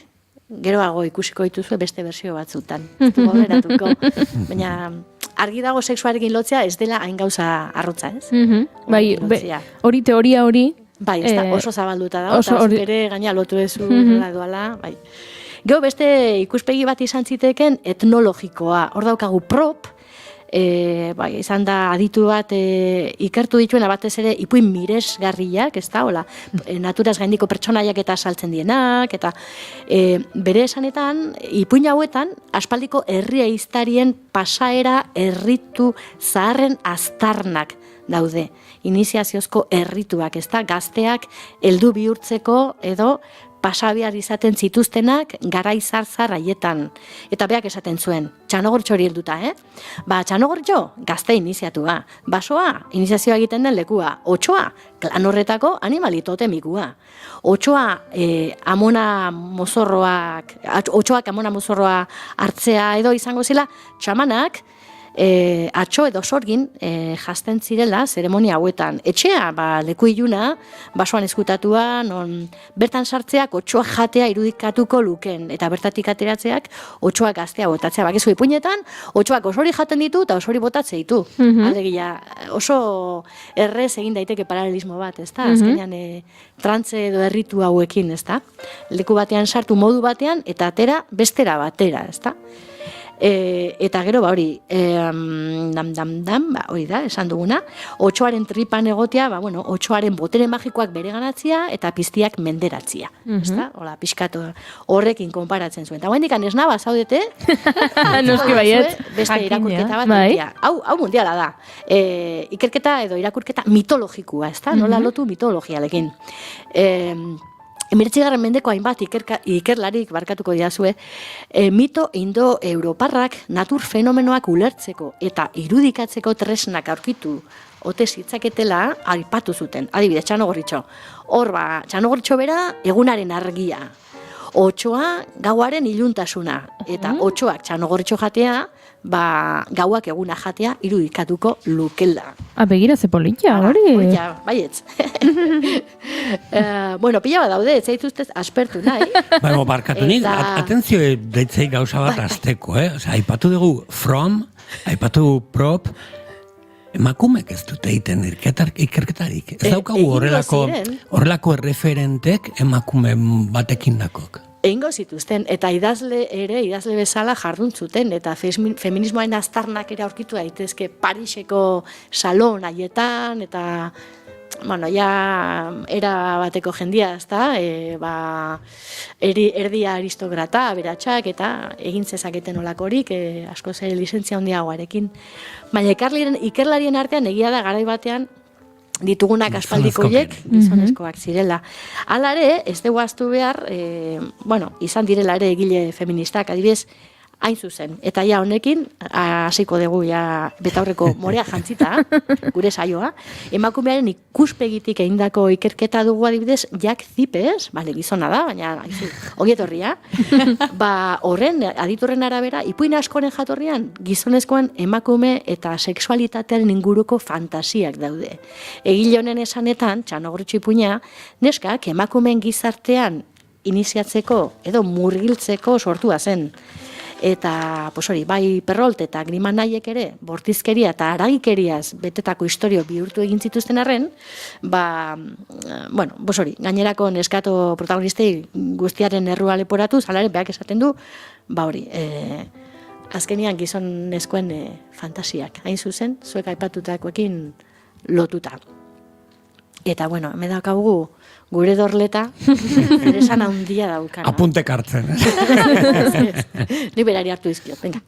geroago ikusiko dituzue beste bersio batzutan. Ez du gaureratuko. Baina argi dago sexuarekin lotzea ez dela hain gauza arrotza, ez? Hori teoria hori... Bai, ez da, oso zabalduta da, eta oso ere gaina lotu ezu doala, bai. Gero beste ikuspegi bat izan ziteken etnologikoa. Hor daukagu prop, izan da aditu bat ikertu dituena batez ere ipuin miresgarriak, ez da, hola, naturaz gaindiko pertsonaiak eta saltzen dienak, eta bere esanetan, ipuin hauetan, aspaldiko herri ehiztarien pasaera erritu zaharren aztarnak daude. Iniziaziozko errituak, ez da, gazteak heldu bihurtzeko edo pasabiar izaten zituztenak garai zarzar haietan. Eta beak esaten zuen, Txanogortxo hori helduta, Txanogortxo, gazte iniziatua. Basoa, iniziazioa egiten den lekua. Otsoa, klan horretako animalito temikua. Otsoak amona mozorroa hartzea edo izango zela, txamanak, atxo edo sorgin jazten zirela zeremonia hauetan. Etxea, leku iluna, basoan ezkutatua, non bertan sartzeak otsoak jatea irudikatuko luken, eta bertatik ateratzeak otsoak gaztea botatzea. Bakizu ipuinetan, otsoak osori jaten ditu eta osori botatze ditu. Alegia, oso errez egin daiteke paralelismo bat, ez da? Azkenean trantze edo erritu hauekin, ez da? Leku batean sartu modu batean eta atera bestera batera, ez da? Eta gero hori, hori da, esan duguna, otsoaren tripan egotea, otsoaren botere magikoak bere ganatzia eta piztiak menderatzia. Hola, pixkatu horrekin konparatzen zuen. Eta guendikan esnaba zaudete, noski baiet, beste irakurketa bat, hau mundiala da. Ikerketa edo irakurketa mitologikua, ez da? Nola lotu mitologialekin. 19. mendeko hainbat ikerlarik barkatuko diazue, mito indo-europarrak natur fenomenoak ulertzeko eta irudikatzeko tresnak aurkitu ote zitzaketela aipatu zuten. Adibidez, Txanogorritxo. Hor Txanogorritxo bera egunaren argia. Otsoa gauaren iluntasuna. Eta otsoak Txanogorritxo jatea, gauak eguna jatea irudikatuko lukela. Begira ze polita, hori? Polita, baietz. Pila bat daude, ez zaituztez aspertu nahi. Barkatu nik, atentzio deitzei gauza bat azteko, aipatu dugu From, aipatu Prop, emakumek ez dute egiten ikerketarik. Ez daukagu horrelako erreferentek emakume batekin dakok. Egingo zituzten, eta idazle bezala jardun zuten, eta feminismoaren aztarnak ere aurkitu daitezke Pariseko salon haietan, eta bueno, ja era bateko jendia, ezta? Erdia aristokrata, aberatsak, eta egin zezaketen olakorik, asko zer lizentzia handiagoarekin. Baina ikerlarien artean egia da garai batean ditugunak aspaldiko horiek gizonezkoak zirela. Hala ere, ez dugu ahaztu behar, izan direla ere egile feministak, adibidez, hain zuzen. Eta ja honekin, hasiko dugu ja betaurreko morea jantzita, gure saioa, emakumearen ikuspegitik egindako ikerketa dugu adibidez, Jack Zipes, gizona da, baina ogietorria, horren, aditurren arabera, ipuin askoren jatorrian, gizonezkoan emakume eta sexualitatearen inguruko fantasiak daude. Egile honen esanetan, Txanogorritxu ipuina, neskak emakumeen gizartean iniziatzeko edo murgiltzeko sortua zen. Eta, bai Perrolt eta Griman nahiek ere, bortizkeria eta aragikeriaz betetako historio bihurtu egin zituzten arren, gainerako neskato protagonistei guztiaren errua leporatu, zalare, beak esaten du, azkenian gizonezkoen fantasiak, hain zuzen, zuek aipatutakoekin lotuta. Eta, hemen daukagu gure dorleta, esan handia daukan. Apuntek hartzen. Ni berari hartu izkiot, venga.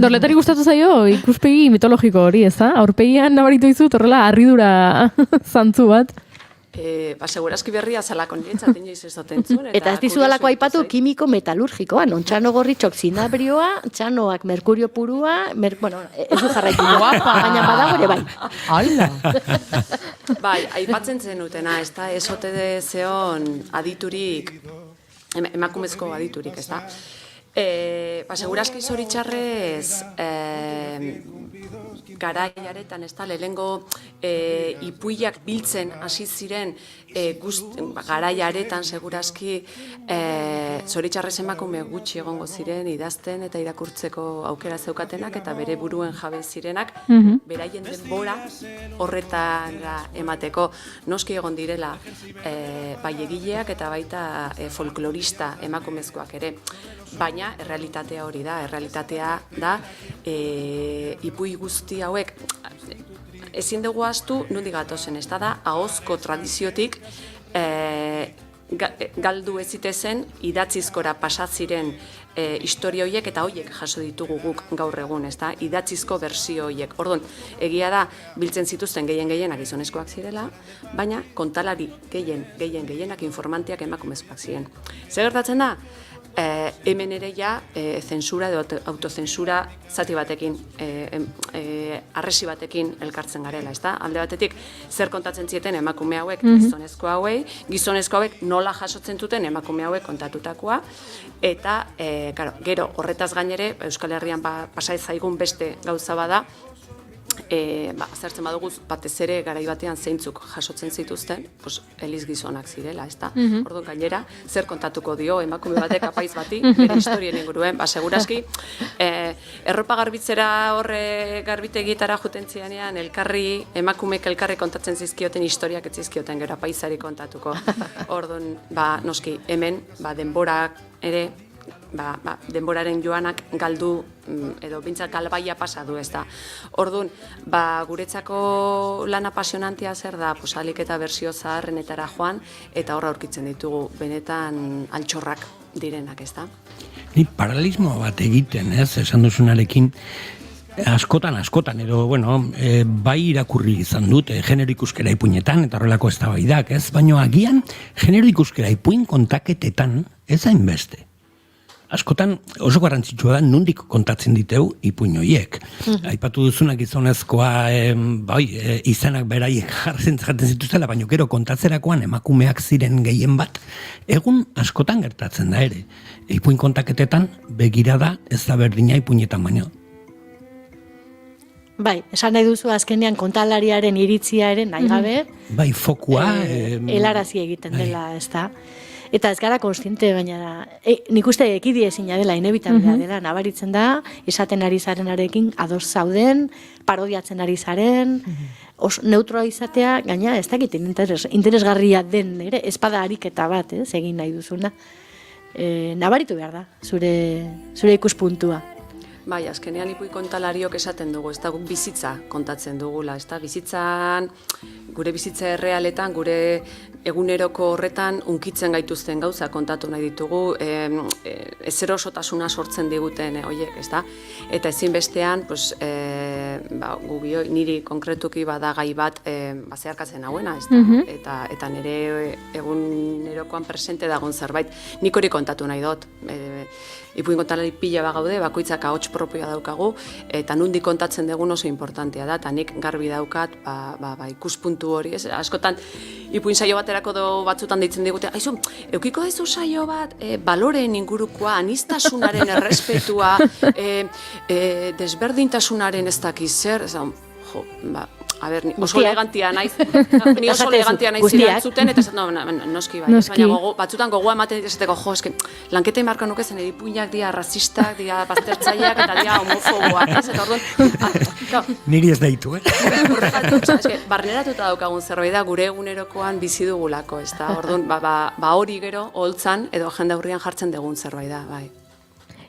Dorletari gustatu zaio ikuspegi mitologiko hori, ez da? Aurpegian nabaritu dizut horrela harridura zantzu bat. Segurazki berria zalako niretzat inoiz ez dut entzun. Eta ez dizudalako aipatu kimiko metalurgikoa, non Txanogorritxok zinabrioa, Txanoak merkurio purua, ez du jarraitu, baina badago ere bai. Hala! Bai, aipatzen zenutena, ez da, ez ote zeon aditurik, emakumezko aditurik, ez da. Segurazki zoritxarrez garaiaretan, ez da, lehengo ipuiak biltzen hasi ziren garaiaretan segurazki zoritxarrez emakume gutxi egongo ziren idazten eta irakurtzeko aukera zeukatenak eta bere buruen jabe zirenak beraien denbora horretara emateko noski egon direla bai egileak eta baita folklorista emakumezkoak ere. Baina, errealitatea hori da, ipui guzti hauek, ezin dugu ahaztu, nondik gatozen, ez da, ahozko tradiziotik galdu ezitezen, idatzizkora pasatziren historia horiek eta horiek jaso ditugu guk gaur egun, ez da, idatzizko bersio horiek. Orduan, egia da, biltzen zituzten gehienak gizonezkoak zirela, baina kontalari gehienak informantiak emakumezkoak ziren. Zer gertatzen da? Hemen ere ja zensura edo autozensura zati batekin, arresi batekin elkartzen garela, ezta? Alde batetik, zer kontatzen zieten emakume hauek gizonezko hauek nola jasotzen duten emakume hauek kontatutakoa, eta gero horretaz gainere, Euskal Herrian pasai zaigun beste gauza bada, zertzen badugu batez ere garai batean zeintzuk jasotzen zituzten, eliz gizonak zirela, ezta? Orduan gainera, zer kontatuko dio emakume batek apaiz bati, bere historien inguruen, segurazki, erropa garbitzera horre garbitegietara juten zianean, emakumek elkarri kontatzen zizkioten historiak ez zizkioten gero apaizari kontatuko. Orduan, noski, hemen, denborak ere, denboraren joanak galdu edo bintzak galbaia pasadu, ez da. Orduan, guretzako lan apasionantia zer da, alik eta bersio zaharrenetara joan, eta horra aurkitzen ditugu benetan altxorrak direnak, ez da. Ni paralelismo bat egiten, esan duzunarekin, askotan, edo, bai irakurri izan dut, genero ikuskera ipuinetan, eta horrelako eztabaidak, ez? Baina agian, genero ikuskera ipuin kontaketetan, ez hainbeste. Askotan oso garrantzitsua da nondik kontatzen diteu ipuin horiek. Aipatu duzunak gizonezkoa izanak beraiek jartzen zituztela, baina gero kontatzerakoan emakumeak ziren gehien bat, egun askotan gertatzen da ere. Ipuin kontaketetan begirada ez da berdina ipuinetan baino. Bai, esan nahi duzu azkenean kontalariaren iritzia ere nahi gabe. Bai, fokua. Helarazi egiten dela, ez da. Eta ez gara konstiente, baina nik uste ekidi ezina dela, inevitablea dela, nabaritzen da, esaten ari zarenarekin ados zauden, parodiatzen ari zaren, neutroa izatea, gaina ez dakit interesgarria den, ere, espada ariketa bat, egin nahi duzuna. Nabaritu behar da, zure ikuspuntua. Bai, azkenean ipuin kontalariok esaten dugu, ez da guk bizitza kontatzen dugula, ez da bizitzan, gure bizitza errealetan, gure eguneroko horretan unkitzen gaituzten gauza kontatu nahi ditugu, ezerosotasuna sortzen diguten horiek, ez da? Eta ezinbestean, niri konkretuki bada gai bat zeharkatzen hauena, ez da? Eta nire egunerokoan presente dagoen zerbait, nik hori kontatu nahi dut. Ipuin kontalari pila bagaude, bakoitzak ahots propioa daukagu, eta nundi kontatzen dugun oso importantea da, eta nik garbi daukat ikuspuntu hori, ez? Askotan, ipuin saio baterako batzutan deitzen digute, aizu, eukiko dezu saio bat, baloreen ingurukoa, anistasunaren errespetua, desberdintasunaren ez dakiz zer, a ber, oso elegantia naiz, ni oso elegantia naiz irantzuten, eta noski bai, baina batzutan gogoa ematen esateko, eske, lanketa imarka nuke zen edipuinak dira rasistak, dira baztertzaileak, eta dira homofoboak, ez? Eta orduan... Niri ez deitu, barneratuta daukagun zerbait da, gure egunerokoan bizi dugulako, ez da? Orduan, hori gero, holtzan, edo jende aurrian jartzen dugun zerbait da, bai.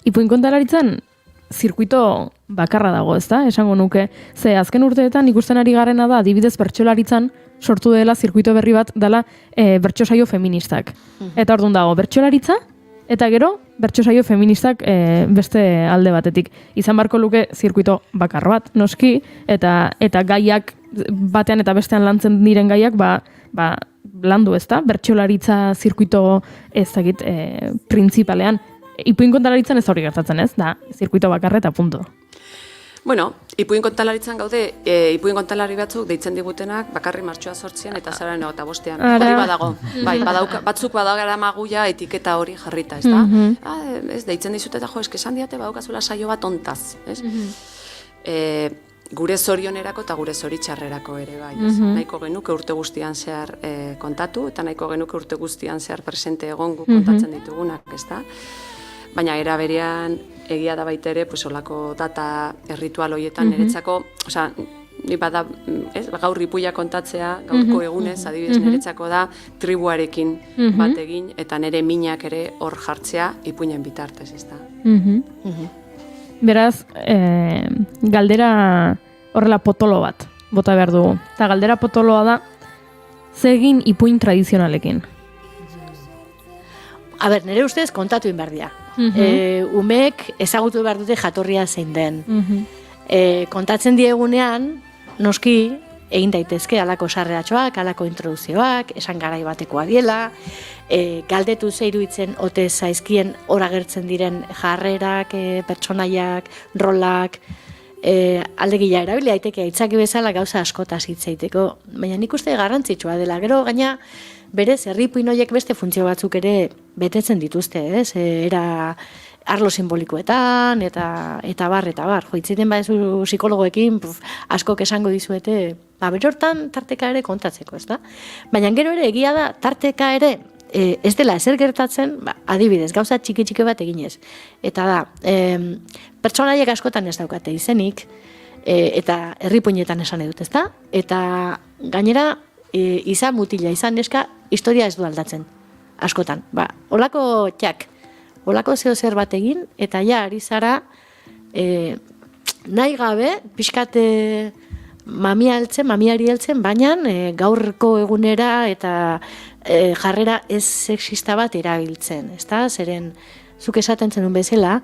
Ipuin kontalaritzan, zirkuito bakarra dago, ez da? Esango nuke. Ze azken urteetan ikusten ari garena da, adibidez bertsolaritzan sortu dela zirkuito berri bat dela bertso saio feministak. Eta orduan dago bertsolaritza, eta gero bertso saio feministak beste alde batetik. Izan barko luke zirkuito bakar bat, noski, eta gaiak batean eta bestean lantzen diren gaiak, landu, ez da? Bertsolaritza zirkuito ezagit printzipalean. Ipuin kontalaritzan ez hori gertatzen, ez? Da, zirkuito bakarra eta punto. Bueno, ipuin kontalaritzan gaude, ipuin kontalari batzuk deitzen digutenak bakarri martxoa 8an eta zararen 25an. Hori badago. Bai, batzuk badago maguia etiketa hori jarrita, ez da? Ez, deitzen dizute eta eske esan diate badaukazula saio bat ontaz, ez? Gure zorionerako eta gure zoritxarrerako ere, bai. Nahiko genuke urte guztian zehar kontatu, eta nahiko genuke urte guztian zehar presente egon guk kontatzen ditugunak, ez da? Baina era berean egia da baita ere, olako data erritual horietan niretzako, gaur ipuia kontatzea, gaurko egunez, adibidez niretzako da, tribuarekin bat egin, eta nire minak ere hor jartzea ipuinen bitartez, ez da? Beraz, galdera horrela potolo bat, bota behar dugu. Eta galdera potoloa da, zer egin ipuin tradizionalekin? A ber, nire ustez kontatu inberdia. Umek ezagutu behar dute jatorria zein den. Kontatzen diegunean, noski, egin daitezke alako sarreratxoak, alako introduzioak, esan garai batekoa diela, galdetu zeiruitzen ote zaizkien hor agertzen diren jarrerak, pertsonaiak, rolak, aldegia erabili daiteke aitzaki bezala gauza askotaz hitz egiteko, baina nik uste garrantzitsua dela. Gero gaina berez herripuin horiek beste funtzio batzuk ere betetzen dituzte, ez? Era arlo simbolikoetan eta bar. Joitziten badezu psikologoekin askok esango dizuete, berortan tarteka ere kontatzeko, ez da? Baina gero ere egia da tarteka ere ez dela ezer gertatzen, adibidez, gauza txiki bat eginez. Eta da, pertsonaiek askotan ez daukate izenik, eta herripuinetan esan edut, ez da? Eta gainera, izan mutila, izan neska, historia ez du aldatzen, askotan. Olako olako zer bat egin, eta ja, ari zara, nahi gabe, pixkat mamiari heltzen, baina gaurko egunera eta jarrera ez sexista bat erabiltzen, ezta? Zeren, zuk esaten zenun bezala,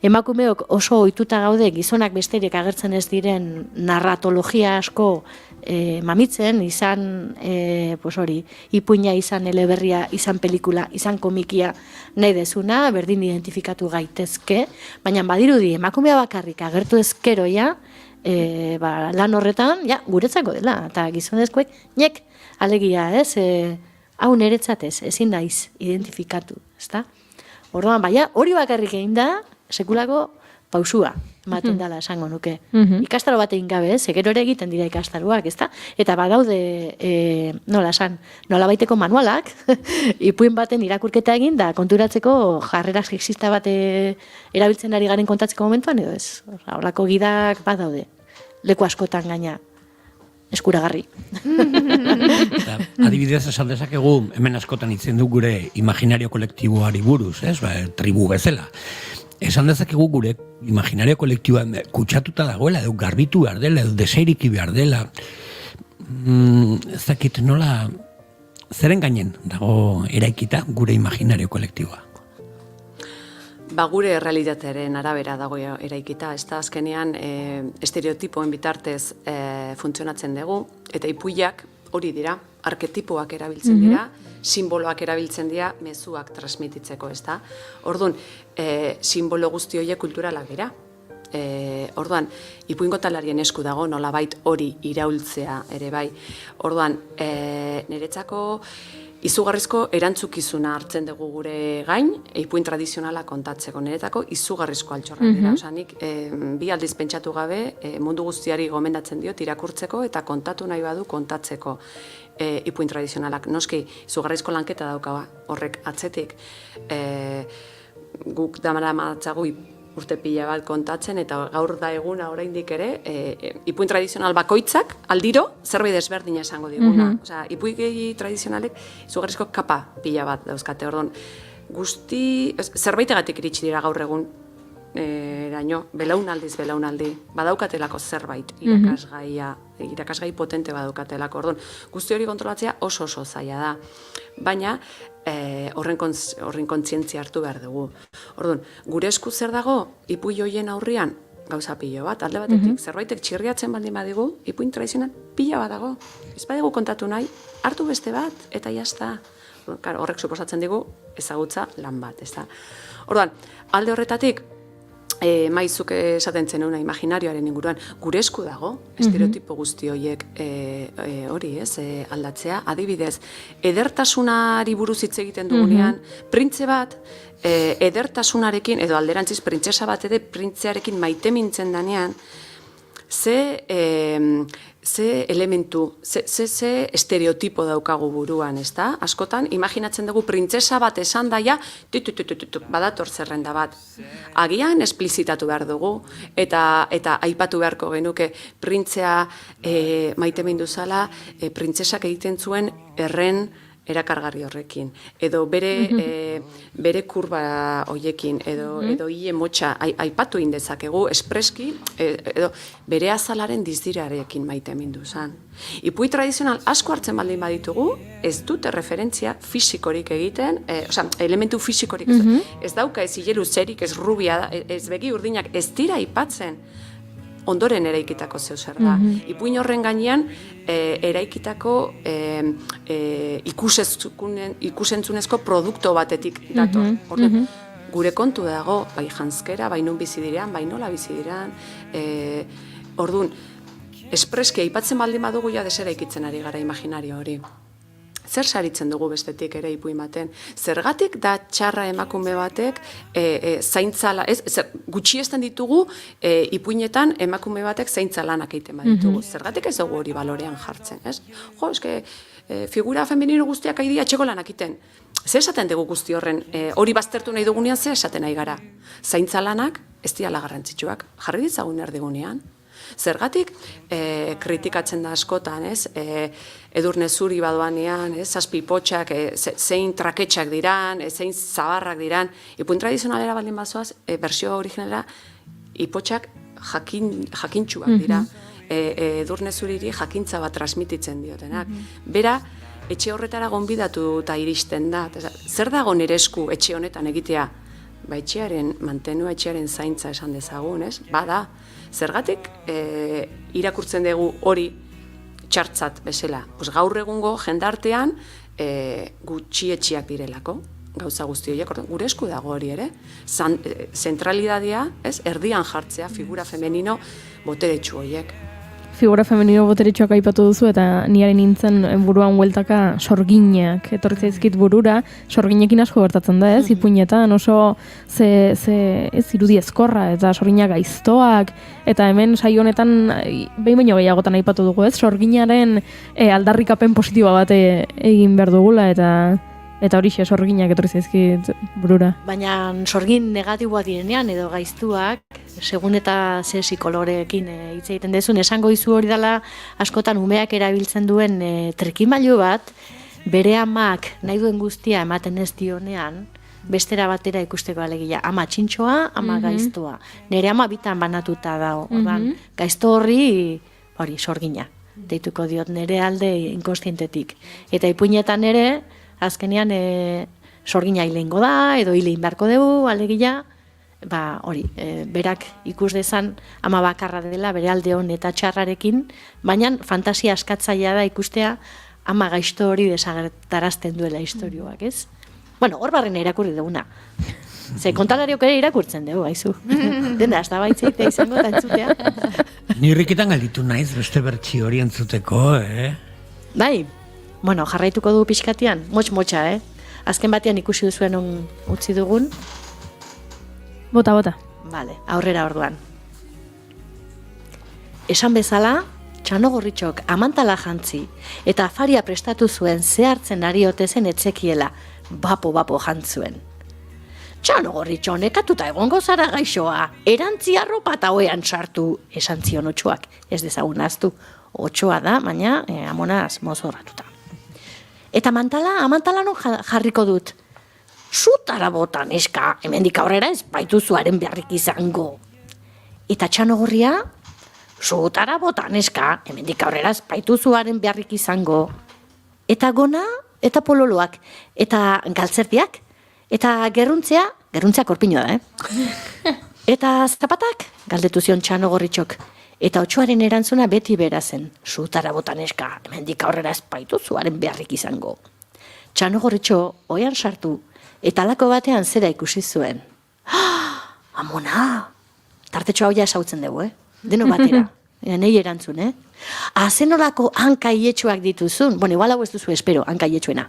emakumeok oso ohituta gaude gizonak besterik agertzen ez diren narratologia asko mamitzen, izan ipuina, izan eleberria, izan pelikula, izan komikia nahi dezuna, berdin identifikatu gaitezke, baina badirudi emakumea bakarrik agertu ezkeroia, lan horretan, guretzako dela, eta gizonezkoek, nek, alegia, ez, hau niretzatez, ezin naiz identifikatu, ezta? Orduan, hori bakarrik egin da, sekulako pausua. ematen dela esango nuke. Ikastaro bat egin gabe, gero ere egiten dira ikastaroak, ezta? Eta badaude, nola baiteko manualak, ipuin baten irakurketa egin, da konturatzeko jarrera sexista bat erabiltzen ari garen kontatzeko momentuan, edo ez? Horrelako gidak badaude, leku askotan gaina. Eskuragarri. Adibidez, esan dezakegu, hemen askotan itzen du gure imaginario kolektiboari buruz, ez? Tribu bezala. Esan dezakegu gure imaginario kolektiboa kutsatuta dagoela, edo garbitu behar dela, edo deseiriki behar dela. Ez dakit nola, zeren gainen dago eraikita gure imaginario kolektiboa? Gure realitatearen arabera dago eraikita, ez da azkenean estereotipoen bitartez funtzionatzen dugu, eta ipuiak hori dira, arketipoak erabiltzen dira, simboloak erabiltzen dira, mezuak transmititzeko, ez da. Orduan, simbolo guzti horiek kulturalak dira. Orduan, ipuin kontalarien esku dago, nolabait hori iraultzea ere bai. Orduan, niretzako izugarrizko erantzukizuna hartzen dugu gure gain, ipuin tradizionala kontatzeko. Niretako izugarrizko altxorrak dira. Osa, nik bi aldiz pentsatu gabe mundu guztiari gomendatzen diot irakurtzeko eta kontatu nahi badu kontatzeko ipuin tradizionalak. Noski, izugarrizko lanketa dauka horrek atzetik. Guk damara matzagu urte pila bat kontatzen, eta gaur da eguna oraindik ere, ipuin tradizional bakoitzak aldiro zerbait desberdina esango diguna. Osea, ipuin tradizionalek izugarrizko kapa pila bat dauzkate. Orduan, zerbaitegatik iritsi dira gaur egun eraino, belaunaldi, badaukatelako zerbait irakasgai potente badaukatelako. Orduan, guzti hori kontrolatzea oso zaila da. Baina, horren kontzientzia hartu behar dugu. Orduan, gure esku zer dago, ipuin hoien aurrian, gauza pilo bat, alde batetik, zerbaitek txirriatzen baldin badigu, ipuin tradizional pila bat dago. Ez badigu kontatu nahi, hartu beste bat, eta jazta. Horrek suposatzen digu ezagutza lan bat, ez da. Orduan, alde horretatik, maizuk esaten zenuna imaginarioaren inguruan, gure esku dago, estereotipo guzti horiek hori aldatzea. Adibidez, edertasunari buruz hitz egiten dugunean, printze bat, edertasunarekin, edo alderantziz printzesa bat ere printzearekin maite mintzen danean, ze elementu, ze estereotipo daukagu buruan, ez da? Askotan, imaginatzen dugu printzesa bat esan daia, badator zerrenda bat. Agian esplizitatu behar dugu, eta aipatu beharko genuke printzea maite mindu zala, printzesak egiten zuen erren erakargarri horrekin, edo bere kurba hoiekin, edo hile motxa aipatu indezakegu espreski, edo bere azalaren dizdirarekin maite mindu zan. Ipuin tradizional asko hartzen baldin baditugu, ez dute referentzia fisikorik egiten, elementu fisikorik ez dauka, ez hileru zerik, ez rubia, ez begi urdinak, ez dira aipatzen. Ondoren eraikitako zeu zer da. Ipuin horren gainean eraikitako ikusentzunezko produkto batetik dator. Gure kontu dago, bai janzkera, bai nun bizi direan, bai nola bizi direan. Orduan, espreski aipatzen baldin badugu ja deseraikitzen ari gara imaginario hori. Zer saritzen dugu bestetik ere ipuin baten? Zergatik da txarra emakume batek zaintzala, gutxiesten ditugu ipuinetan emakume batek zaintza lanak egiten baditugu. Zergatik ez dugu hori balorean jartzen, ez? Jo, eske figura femenino guztiak aidi atxeko lanak egiten. Zer esaten dugu guzti horren, hori baztertu nahi dugunean, zer esaten nahi gara? Zaintza lanak ez diala garrantzitsuak, jarri ditzagun erdigunean. Zergatik kritikatzen da askotan, Edurne zuri badoanean, zazpi potxak, zein traketxak diran, zein zabarrak diran. Ipuin tradizionalera baldin bazoaz, bersio originalera, ipotxak jakintxuak dira. Edurne zuriri jakintza bat transmititzen diotenak. Bera, etxe horretara gonbidatu eta iristen da. Zer dago nire esku etxe honetan egitea? Etxearen mantenua, etxearen zaintza esan dezagun, ez? Bada. Zergatik irakurtzen dugu hori txartzat bezala. Gaur egungo jendartean gutxietxiak direlako, gauza guzti horiek, gure esku dago hori ere. Zentralidadea, erdian jartzea figura femenino boteretsu horiek. figura femenino boteretsuak aipatu duzu eta niare nintzen buruan hueltaka sorginak etorri zaizkit burura, sorginekin asko gertatzen da, ez? Ipuinetan oso ez irudi ezkorra eta sorginak gaiztoak eta hemen saio honetan behin baino gehiagotan aipatu dugu, ez? Sorginaren aldarrikapen positiboa bat egin behar dugula eta horixe sorginak etorri zaizkit burura. Baina sorgin negatiboak direnean edo gaiztuak, segun eta ze psikolorekin hitz egiten dezun, esango dizu hori dela askotan umeak erabiltzen duen trikimailu bat, bere amak nahi duen guztia ematen ez dionean, bestera batera ikusteko alegia. Ama txintxoa, ama gaiztoa. Nere ama bitan banatuta dago. Gaizto horri, sorgina. Deituko diot nere alde inkostientetik. Eta ipuinetan ere, azkenean sorgina hilengo da, edo hilein beharko dugu, alegia, berak ikus dezan ama bakarra dela, bere alde hon eta txarrarekin, baina fantasia askatzailea da ikustea ama gaizto hori desagertarazten duela istorioak, ez? Bueno, hor barrena irakurri duguna. Ze kontalariok ere irakurtzen dugu, haizu. Denda, ez da baitzeitea izango eta entzutea. Nirrikitan galditu naiz beste bertsi hori entzuteko, Bai, bueno, jarraituko du pixkatian, motx-motxa, Azken batean ikusi duzuen utzi dugun. Bota. Vale, aurrera orduan. Esan bezala, Txanogorritxok amantala jantzi eta afaria prestatu zuen zehartzen ari otezen etzekiela, bapo jantzuen. Txanogorritxo, nekatuta egongo zara gaixoa, erantzi arropa eta oean sartu, esan zion otxoak, ez dezagun aztu. Otxoa da, baina amonaz mozorratuta. Eta amantala non jarriko dut? Zutara botan, eska, hemendik aurrera ez baitu zuaren beharrik izango. Eta Txanogorria, zutara botan, eska, hemendik aurrera ez baitu zuaren beharrik izango. Eta gona, eta pololoak, eta galtzerdiak, eta gerruntzea korpinoa da, Eta zapatak, galdetu zion Txanogorritxok. Eta otxoaren erantzuna beti bera zen. Zutara botan, eska, hemendik aurrera ez baitu zuaren beharrik izango. Txanogorritxo, oian sartu, eta alako batean zera ikusi zuen. Amona! Tartetxo hau ja esautzen dugu, Deno batera. Nei erantzun, Zenolako hankaietxoak dituzun. Bueno, igual hau ez duzu espero, hankaietxoena.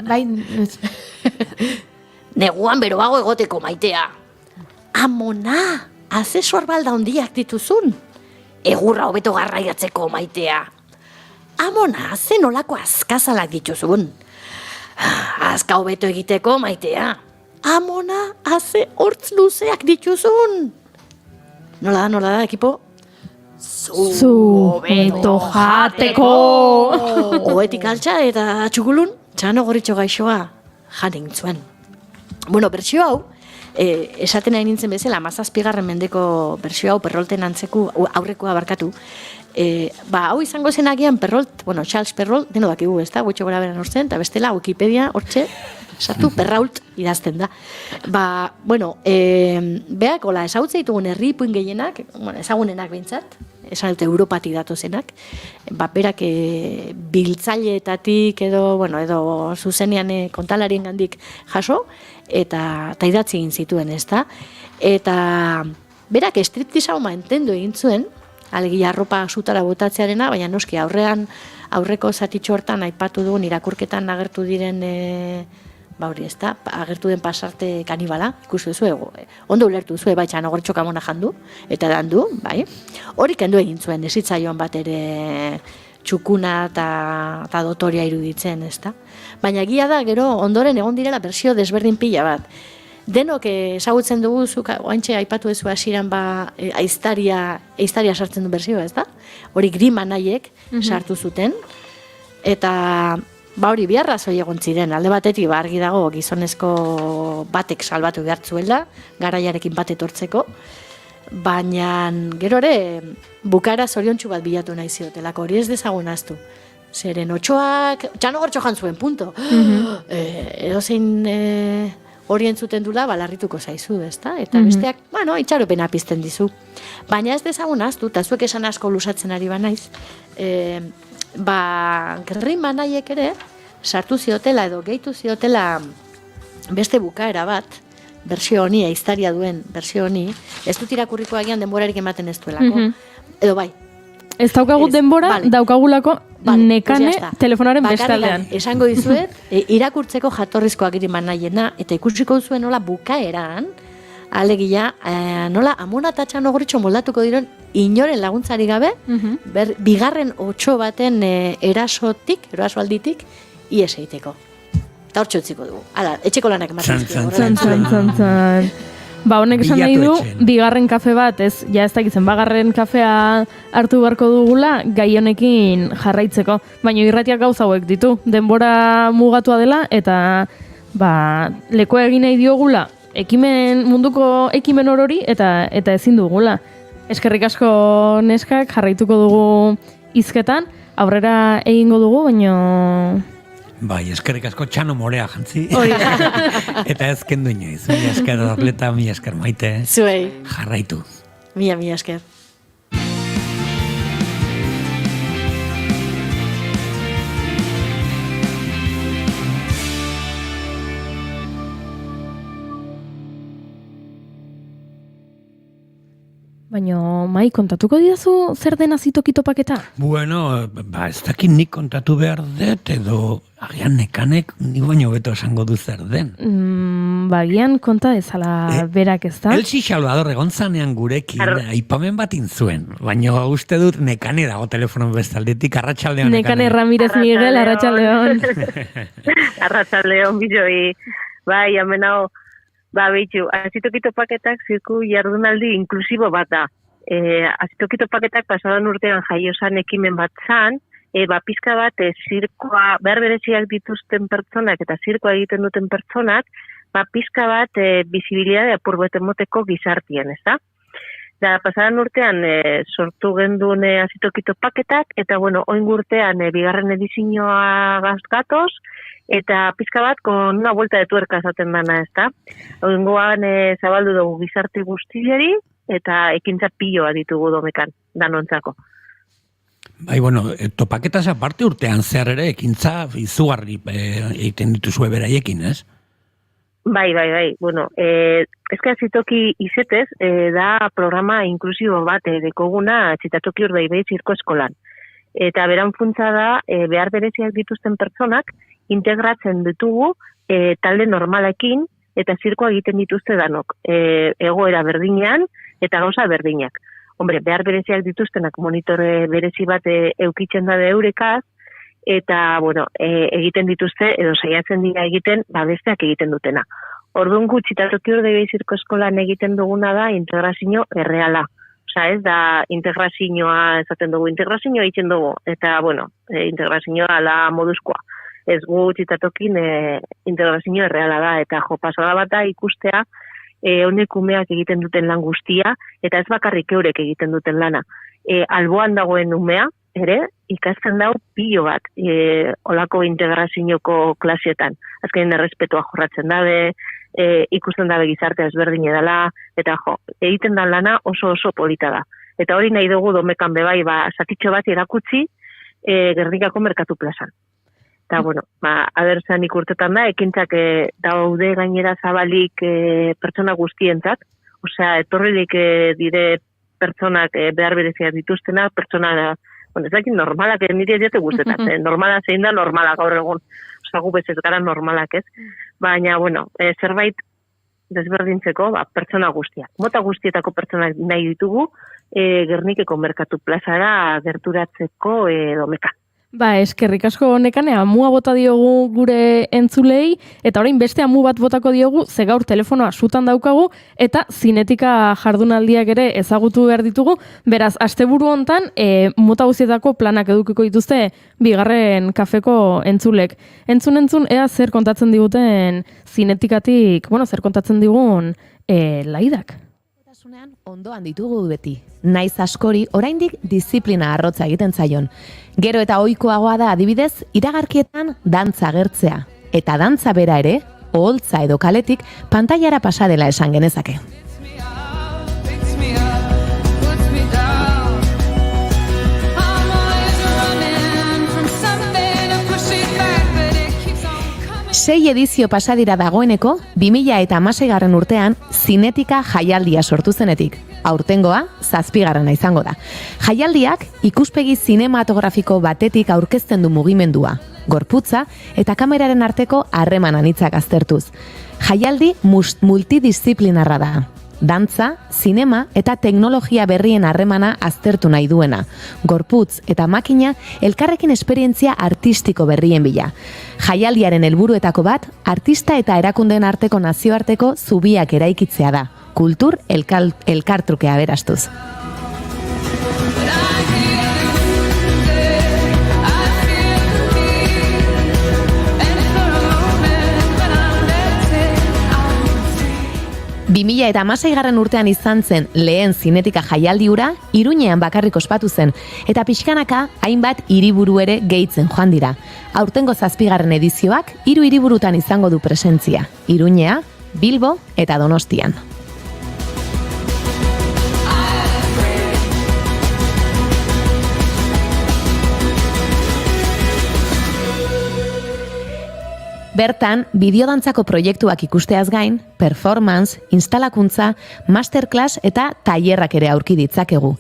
Bai, Neguan beroago egoteko maitea. Amona! Azesor balda hondiak dituzun. Egurra hobeto garraiatzeko maitea. Amona, zenolako azkazalak dituzun. Azka hobeto egiteko maitea. Amona, haze hortz luzeak dituzun. Nola da, ekipo? Zu hobeto jateko. Oetik altxa eta txukulun, Txanogorritxo gaixoa janen zuen. Bueno, bertsio hau, esaten nahi nintzen bezala, 17. mendeko bertsio hau Perrolten antzeku aurrekoa barkatu. Hau izango zen agian Perrolt, Charles Perrault, deno dakigu, ez da, gutxo gora beran hortzen, eta bestela Wikipedia hortxe, sartu Perrault idazten da. Beak, ezagutze ditugun herri ipuin gehienak, ezagunenak behintzat, esan dute Europatik datozenak, berak biltzaileetatik edo zuzenean kontalarien gandik jaso, eta idatzi egin zituen, ez da? Eta berak striptease hau mantendu egin zuen, alegia arropa zutara botatzearena, baina noski aurreko zatitxo hortan aipatu dugun irakurketan agertu diren agertu den pasarte kanibala, ikusi duzu, ondo ulertu duzu, Txanogorritxok amona jandu, eta dandu, bai. Hori kendu egin zuen, esitzaion bat ere txukuna eta dotoria iruditzen, ez da? Baina egia da, gero, ondoren egon direla bersio desberdin pila bat. Denok ezagutzen dugu, oaintxe aipatu ezu hasieran aiztaria sartzen du bersio, ez da? Hori Grimm anaiek sartu zuten, eta hori biarrazoi egon ziren, alde batetik argi dago gizonezko batek salbatu behar zuela, garaiarekin bat etortzeko, baina gero ere bukaera zoriontsu bat bilatu nahi ziotelako, hori ez dezagun ahaztu. Zeren otxoak, Txanogorritxo jantzuen, punto. Edozein hori entzuten dula, larrituko zaizu, ezta? Eta besteak, itxaropena pizten dizu. Baina ez dezagun ahaztu, eta zuek esan asko lusatzen ari banaiz, Grimm anaiek ere sartu ziotela edo gehitu ziotela beste bukaera bat, bersio honi, aiztaria duen bersio honi, ez dut irakurriko agian denborarik ematen ez duelako. Edo bai, Ez daukagu denbora, vale. daukagulako nekane pues ya está. telefonaren Bakarrik bestaldean. Esango dizuet, irakurtzeko jatorrizko agiriman nahiena, eta ikusiko zuen nola bukaeran, alegia, nola Amona eta Txano Gorritxo moldatuko diren inoren laguntzari gabe, bigarren 8 baten erasoalditik, ies egiteko. Eta hor txutziko dugu. Hala, etxeko lanak ematen Zan. Ba, honek esan nahi du, bigarren kafe bat, ez dakitzen, bagarren kafea hartu beharko dugula, gai honekin jarraitzeko. Baina irratiak gauza hauek ditu, denbora mugatua dela, eta lekoa egin nahi diogula, munduko ekimen orori, eta ezin dugula. Eskerrik asko neskak, jarraituko dugu hizketan, aurrera egingo dugu, baina... Bai, eskerrik asko Txano Morea jantzi. Eta ez kendu inoiz. Mila esker Arleta, mila esker Maite. Zuei. Jarraitu. Mila esker. Baina, Mai, kontatuko didazu zer den azitoki topaketa? Bueno, ez dakit nik kontatu behar dut, edo agian nekanek ni baino beto esango du zer den. Bagian konta dezala berak ez da? Elsi Salvador egon zanean gurekin, aipamen bat intzuen, baina uste dut nekane dago telefonon bestaldetik, arratsaldeon Nekane Ramirez Miguel, arratsaldeon. Arratsaldeon, bizoi, bai, amenao, bitxu, azitoki topaketak zirku jardunaldi inklusibo bat da. Azitoki topaketak pasadan urtean jaiosan ekimen bat zan, pizka bat zirkoa, behar bereziak dituzten pertsonak eta zirkoa egiten duten pertsonak, pizka bat bizibilidade apurbeten moteko gizartien, ez da? Da, pasadan urtean sortu gendun azitoki topaketak, eta bueno, oin urtean bigarren edizioa gazgatoz, eta pizka bat, con una vuelta de tuerka esaten dana, ez da? Oingoan zabaldu dugu gizarte guztileri, eta ekintza piloa ditugu domekan, danontzako. Bai, bueno, topaketaz aparte urtean zehar ere, ekintza izugarri egiten dituzue beraiekin, ez? Bai. Bueno, ezka zitoki izetez, da programa inklusibo bat dekoguna txitatoki Urdaibai zirko eskolan. Eta beran funtza da, behar bereziak dituzten pertsonak, integratzen ditugu talde normalekin eta zirkoa egiten dituzte danok. Egoera berdinean eta gauza berdinak. Hombre, behar bereziak dituztenak monitore berezi bat eukitzen da eurekaz, eta, bueno, egiten dituzte, edo saiatzen dira egiten, besteak egiten dutena. Orduan txitatoki Urdaibai zirko eskolan egiten duguna da integrazio erreala. Osa, ez da integrazioa esaten dugu, integrazioa egiten dugu, eta, bueno, integrazioa ala moduzkoa. Ez gu txitatokin integrazio erreala da, eta pasada bat da ikustea honek umeak egiten duten lan guztia, eta ez bakarrik eurek egiten duten lana. Alboan dagoen umea, ere, ikasten dau pilo bat olako integrazioko klasietan. Azkenean errespetua jorratzen dabe, ikusten dabe gizartea ezberdin edala, eta egiten dan lana oso polita da. Eta hori nahi dugu domekan bebai, zatitxo bat erakutsi Gernikako merkatu plazan. Eta, bueno, abertzan ikurtetan da, ekintzak daude gainera zabalik pertsona guztientzat, osea, etorrilik dire pertsonak behar bereziak dituztenak, pertsona, bueno, ez dakit normalak, nire diate guztetat, normala zein da normala gaur egun, osea, gu bezez gara normalak ez, baina, bueno, zerbait desberdintzeko, pertsona guztiak. Mota guztietako pertsonak nahi ditugu, Gernikeko merkatu plazara gerturatzeko domekan. Eskerrik asko nekane, amua bota diogu gure entzulei, eta orain beste amu bat botako diogu, ze gaur telefonoa sutan daukagu, eta zinetika jardunaldiak ere ezagutu behar ditugu, beraz, asteburu hontan, mota guztietako planak edukiko dituzte, bigarren kafeko entzulek. Entzun, ea zer kontatzen diguten zinetikatik, bueno, zer kontatzen digun laidak. Ondoan ditugu beti. Naiz askori oraindik disiplina arrotza egiten zaion. Gero eta ohikoagoa da adibidez, iragarkietan dantza agertzea. Eta dantza bera ere, oholtza edo kaletik, pantailara pasa dela esan genezake. 6 edizio pasa dira dagoeneko, 2016 urtean Zinetika jaialdia sortu zenetik. Aurtengoa, 7. izango da. Jaialdiak ikuspegi zinematografiko batetik aurkezten du mugimendua, gorputza eta kameraren arteko harreman anitzak aztertuz. Jaialdi multidisciplinarra da. Dantza, zinema eta teknologia berrien harremana aztertu nahi duena. Gorputz eta makina elkarrekin esperientzia artistiko berrien bila. Jaialdiaren helburuetako bat, artista eta erakundeen arteko nazioarteko zubiak eraikitzea da. Kultur elkartrukea beraztuz. Eta 2016 urtean izan zen lehen Zinetika jaialdi hura, Iruñean bakarrik ospatu zen, eta pixkanaka hainbat hiriburu ere gehitzen joan dira. Aurtengo 7. edizioak 3 hiriburutan izango du presentzia, Iruñea, Bilbo eta Donostian. Bertan, bideodantzako proiektuak ikusteaz gain, performance, instalakuntza, masterclass eta tailerrak ere aurki ditzakegu.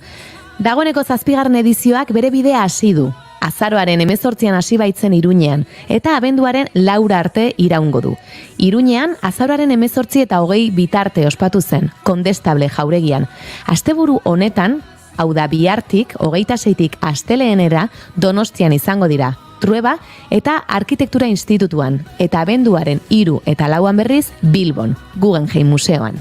Dagoeneko 7. edizioak bere bidea hasi du. Azaroaren 18an hasi baitzen Iruñean, eta abenduaren 4 arte iraungo du. Iruñean, azaroaren 18 eta 20 bitarte ospatu zen, Kondestable jauregian. Asteburu honetan, hau da bihartik, 26tik asteleenera, Donostian izango dira. Trueba eta Arkitektura Institutuan, eta abenduaren 3 eta 4an berriz Bilbon, Guggenheim Museoan.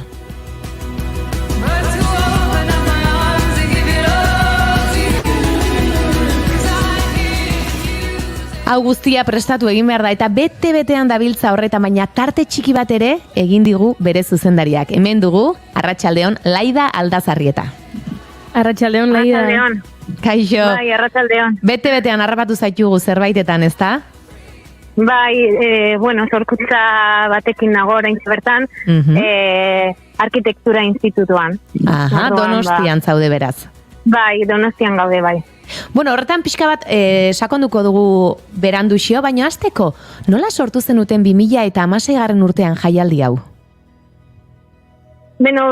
Hau guztia prestatu egin behar da, eta bete-betean dabiltza horretan, baina tarte txiki bat ere egin digu bere zuzendariak. Hemen dugu, Arratsaldeon, Laida Aldazarrieta. Arratsaldeon, Laida. Arratsaldeon. Kaixo. Bai, arratsaldeon. Bete-betean harrapatu zaitugu zerbaitetan, ezta? Bai, sorkuntza batekin nago orain bertan, Arkitektura Institutuan. Aha, Donostian zaude beraz. Bai, Donostian gaude, bai. Bueno, horretan pixka bat sakonduko dugu beranduxio, baina hasteko, nola sortu zenuten 2016 urtean jaialdi hau? Beno,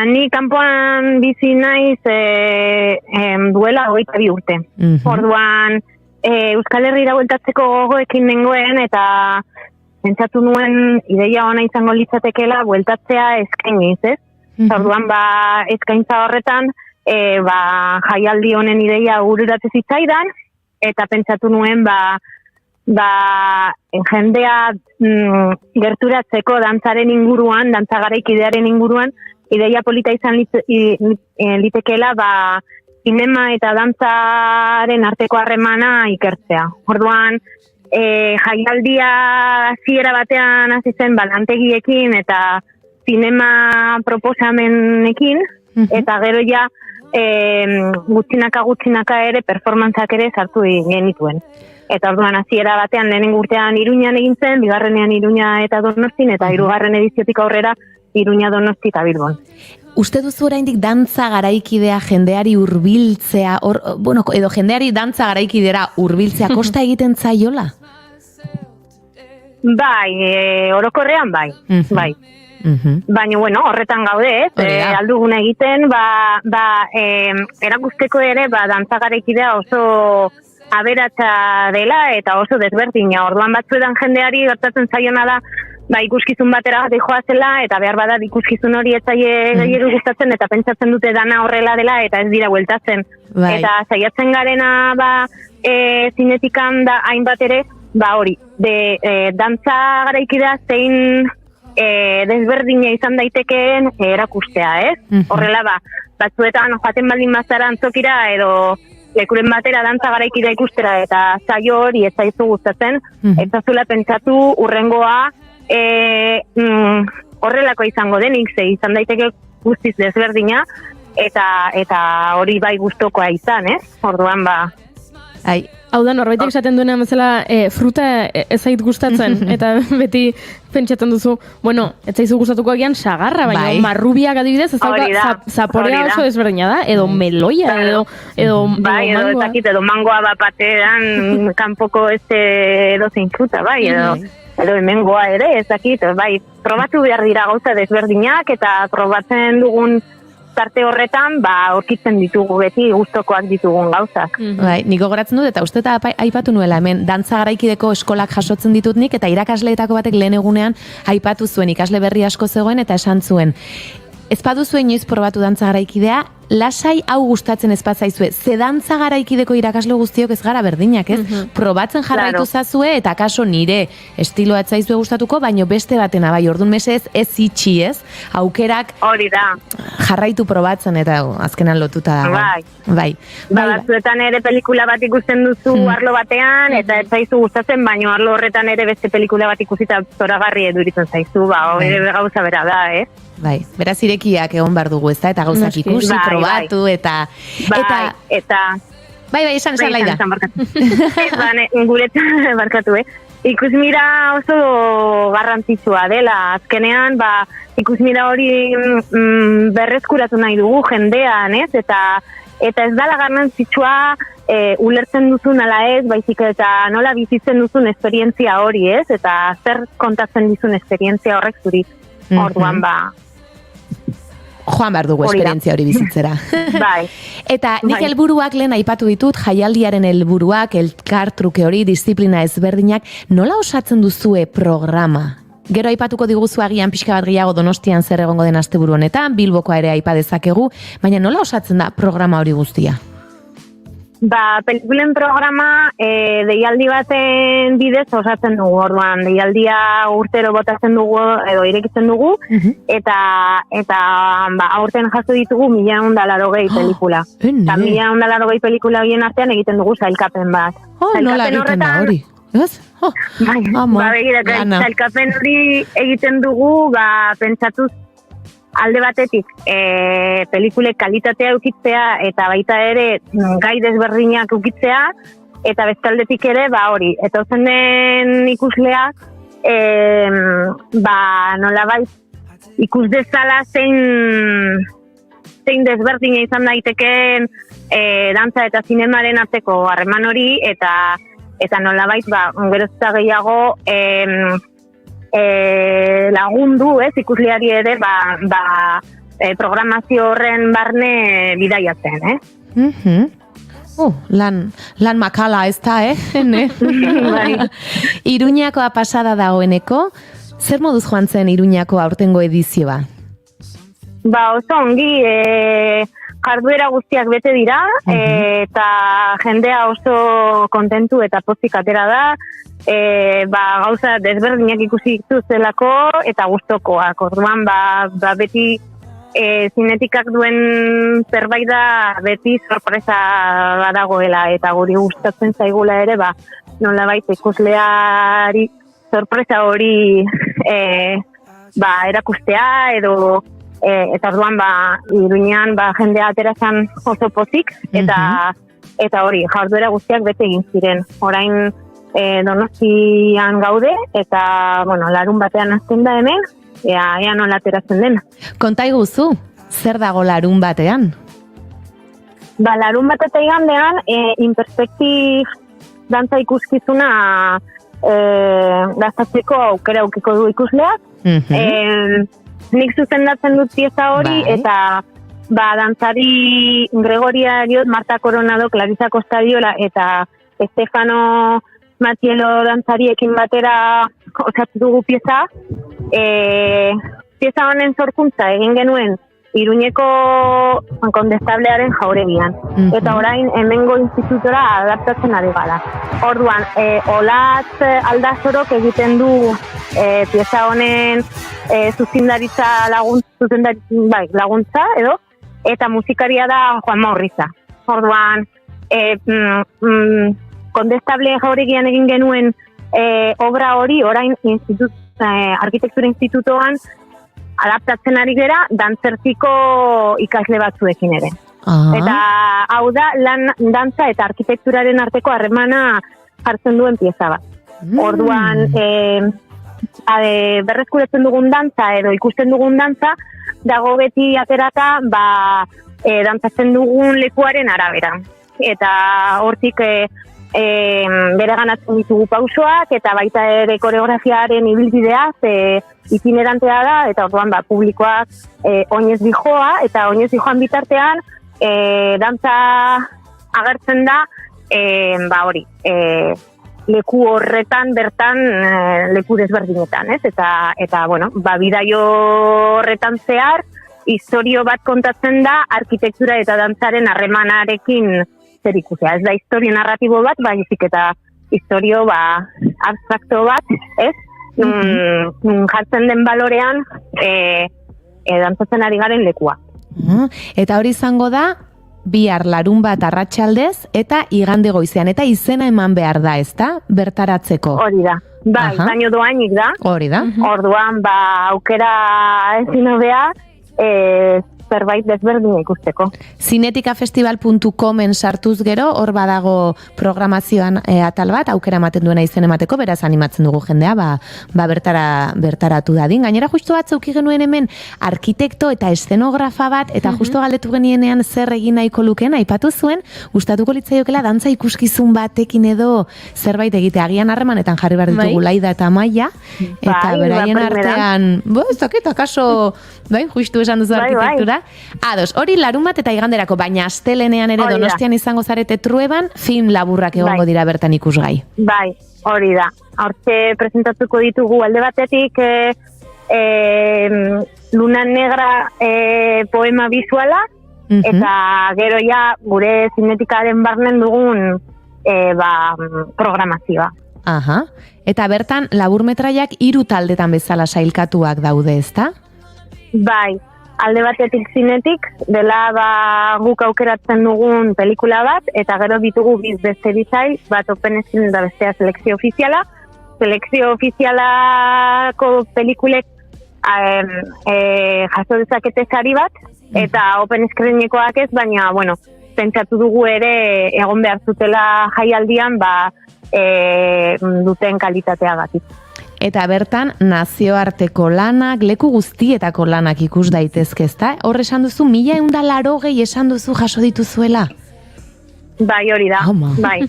ni kanpoan bizi naiz duela 22 urte. Orduan, Euskal Herrira bueltatzeko gogoekin nengoen, eta pentsatu nuen ideia ona izango litzatekeela bueltatzea eskainiz, ez? Orduan, eskaintza horretan, jaialdi honen ideia bururatzen zitzaidan, eta pentsatu nuen, jendea gerturatzeko dantzaren inguruan, dantza garaikidearen inguruan, ideia polita izan litekeela, zinema eta dantzaren arteko harremana ikertzea. Orduan, jaialdia hasiera batean hasi zen lantegiekin eta zinema proposamenekin, eta gero ja gutxinaka ere performantzak ere sartu genituen. Eta orduan hasiera batean lehenengo urtean Iruñan egin zen, bigarrenean Iruña eta Donostin, eta 3. ediziotik aurrera Iruña, Donosti eta Bilbon. Uste duzu oraindik dantza garaikidea jendeari hurbiltzea, edo jendeari dantza garaikidera hurbiltzea kosta egiten zaiola? Bai, orokorrean bai. Baina, horretan gaude, alduguna egiten, erakusteko ere, dantza garaikidea oso aberatsa dela eta oso desberdina. Orduan batzuetan jendeari gertatzen zaiona da, ikuskizun batera bat joazela, eta behar bada ikuskizun hori etzaile gehiago gustatzen, eta pentsatzen dute dana horrela dela, eta ez dira bueltatzen. Eta saiatzen garena, zinetikan da hainbat ere, hori, dantza garaikidea zein desberdina izan daitekeen erakustea, ez? Horrela, batzuetan joaten baldin bazara antzokira, edo lekuren batera dantza garaikidea ikustera, eta saio hori ez zaizu gustatzen, ez zazula pentsatu urrengoa horrelako izango denik, izan daiteke guztiz desberdina, eta hori bai gustokoa izan, ez? Orduan, Hau da, norbaitek esaten duenean bezala fruta ez zait gustatzen, eta beti pentsatzen duzu, ez zaizu gustatuko agian sagarra, baina marrubiak adibidez, ez dauka zaporea oso desberdina da, edo meloia, edo mangoa. Edo mangoa batean kanpoko edo zein fruta, edo edo hemengoa ere, ez dakit, bai, probatu behar dira gauza desberdinak, eta probatzen dugun tarte horretan, aurkitzen ditugu beti gustokoak ditugun gauzak. Bai, niko goratzen dut, eta uste eta aipatu nuela hemen, dantza garaikideko eskolak jasotzen ditut nik, eta irakasleetako batek lehen egunean aipatu zuen, ikasle berri asko zegoen, eta esan zuen. Ez baduzu inoiz probatu dantza garaikidea, lasai hau gustatzen ez batzaizue. Ze dantza garaikideko irakasle guztiok ez gara berdinak, ez? Probatzen jarraitu zazue, eta kaso nire estiloa etzaizue gustatuko, baino beste batena, bai, orduan mesez ez itxi, ez? Aukerak hori da. Jarraitu probatzen, eta azkenan lotuta dago. Bai. Batzuetan ere pelikula bat ikusten duzu arlo batean, eta ez zaizu gustatzen, baino arlo horretan ere beste pelikula bat ikusita zoragarri eduritzen zaizu, hori gauza bera da, ez? Bai, beraz irekiak egon behar dugu, ezta? Eta gauzak ikusi, probatu, eta... Bai, esan Laida. Guretzan barkatu, ikusmira oso garrantzitsua dela. Azkenean, ikusmira hori berreskuratu nahi dugu jendean, ez? Eta ez dala garrantzitsua ulertzen duzun ala ez, baizik eta nola bizitzen duzun esperientzia hori, ez? Eta zer kontatzen dizun esperientzia horrek zuri. Orduan, joan behar dugu esperientzia hori bizitzera. Bai. Eta nik helburuak lehen aipatu ditut, jaialdiaren helburuak, elkartruke hori, disiplina ezberdinak, nola osatzen duzue programa? Gero aipatuko diguzu agian pixka bat gehiago Donostian zer egongo den asteburu honetan, Bilbokoa ere aipa dezakegu, baina nola osatzen da programa hori guztia? Pelikulen programa deialdi baten bidez osatzen dugu, orduan, deialdia urtero botatzen dugu, edo irekitzen dugu, eta aurten jaso ditugu 1180 pelikula. Eta 1180 pelikula horien artean egiten dugu sailkapen bat. Nola egiten da hori? Ez? Sailkapen hori egiten dugu, pentsatuz, alde batetik, pelikulek kalitatea eukitzea eta baita ere gai desberdinak eukitzea, eta bestaldetik ere, hori, eta ozen den ikusleak, nolabait ikus dezala zein desberdina izan daiteken dantza eta zinemaren arteko harreman hori, eta nolabait, gerozta gehiago, lagundu, ikusleari ere programazio horren barne bidaiatzen, Lan makala ez da, Iruñakoa pasada dagoeneko, zer moduz joan zen Iruñako aurtengo edizioa? Oso ongi, jarduera guztiak bete dira, eta jendea oso kontentu eta pozik atera da, gauza desberdinak ikusi dituzelako eta gustokoak. Orduan, beti zinetikak duen zerbait da beti sorpresa badagoela, eta guri gustatzen zaigula ere, nolabait ikusleari sorpresa hori erakustea, edo eta orduan Iruñean jendea aterazan oso pozik, eta hori, jarduera guztiak bete egin ziren. Orain Donostian gaude, eta larun batean azten da hemen, ea nola ateratzen dena. Konta iguzu, zer dago larun batean? Larun bat eta igandean, inperspektif dantza ikuskizuna gastatzeko aukera aukiko du ikusleak. Nik zuzendatzen dut pieza hori, eta dantzari Gregoria Ariot, Marta Coronado, Clarisa Costadiola, eta Estefano Matielo dantzariekin batera osatu dugu pieza. Pieza honen sorkuntza egin genuen Iruñeko Kondestablearen jauregian. Eta orain hemengo institutora adaptatzen ari gara. Orduan, Olatz Aldazorok egiten du pieza honen zuzendaritza laguntza, edo, eta musikaria da Juan Maurriza. Orduan, Kondestable jauregian egin genuen obra hori, orain arkitektura institutoan adaptatzen ari gera dantzertiko ikasle batzuekin ere. Eta hau da, dantza eta arkitekturaren arteko harremana jartzen duen pieza bat. Orduan, berreskuratzen dugun dantza edo ikusten dugun dantza, dago beti aterata dantzatzen dugun lekuaren arabera. Eta hortik bere ganatzen ditugu pausoak, eta baita ere koreografiaren ibilbidea, itinerantea da, eta orduan publikoak oinez dijoa, eta oinez dijoan bitartean, dantza agertzen da, leku horretan bertan leku desberdinetan, ez? Eta bueno, bidaio horretan zehar, historio bat kontatzen da arkitektura eta dantzaren harremanarekin zer ikusea. Ez da historio narratibo bat, baizik eta historio abstrakto bat, ez? Jartzen den balorean dantzatzen ari garen lekua. Eta hori izango da, bihar larunbat arratsaldez eta igande goizean, eta izena eman behar da, ezta? Bertaratzeko. Hori da. Bai, baino doainik da. Hori da. Orduan, aukera ezin hobea, zerbait desberdina ikusteko. Zinetikafestival.comen sartuz gero, hor badago programazioan atal bat, aukera ematen duena izen emateko, beraz animatzen dugu jendea, bertaratu dadin. Gainera justu bat zauki genuen hemen arkitekto eta eszenografa bat, eta justu galdetu genienean zer egin nahiko lukeen, aipatu zuen, gustatuko litzaiokela dantza ikuskizun batekin edo zerbait egite, agian harremanetan jarri behar ditugu Laida eta Maia, eta beraien artean, ez dakit, akaso, justu esan duzu arkitektura. Ados, hori larunbat eta iganderako, baina astelenean ere Donostian izango zarete Trueban, film laburrak egongo dira bertan ikusgai. Bai, hori da. Hortxe presentatuko ditugu alde batetik Luna Negra poema bizuala, eta gero gure zinetikaren barnen dugun programazioa. Aha, eta bertan laburmetraiak 3 taldetan bezala sailkatuak daude, ezta? Bai, alde batetik zinetik, dela guk aukeratzen dugun pelikula bat, eta gero ditugu beste bizai, bat open screen da bestea selekzio ofiziala. Selekzio ofizialako pelikulek jaso dezakete sari bat, eta open screenekoak ez, baina, pentsatu dugu ere egon behar zutela jaialdian, duten kalitateagatik. Eta bertan, nazioarteko lanak, leku guztietako lanak ikus daitezke, ezta? Hor esan duzu, 1180 esan duzu jaso dituzuela? Bai, hori da, bai.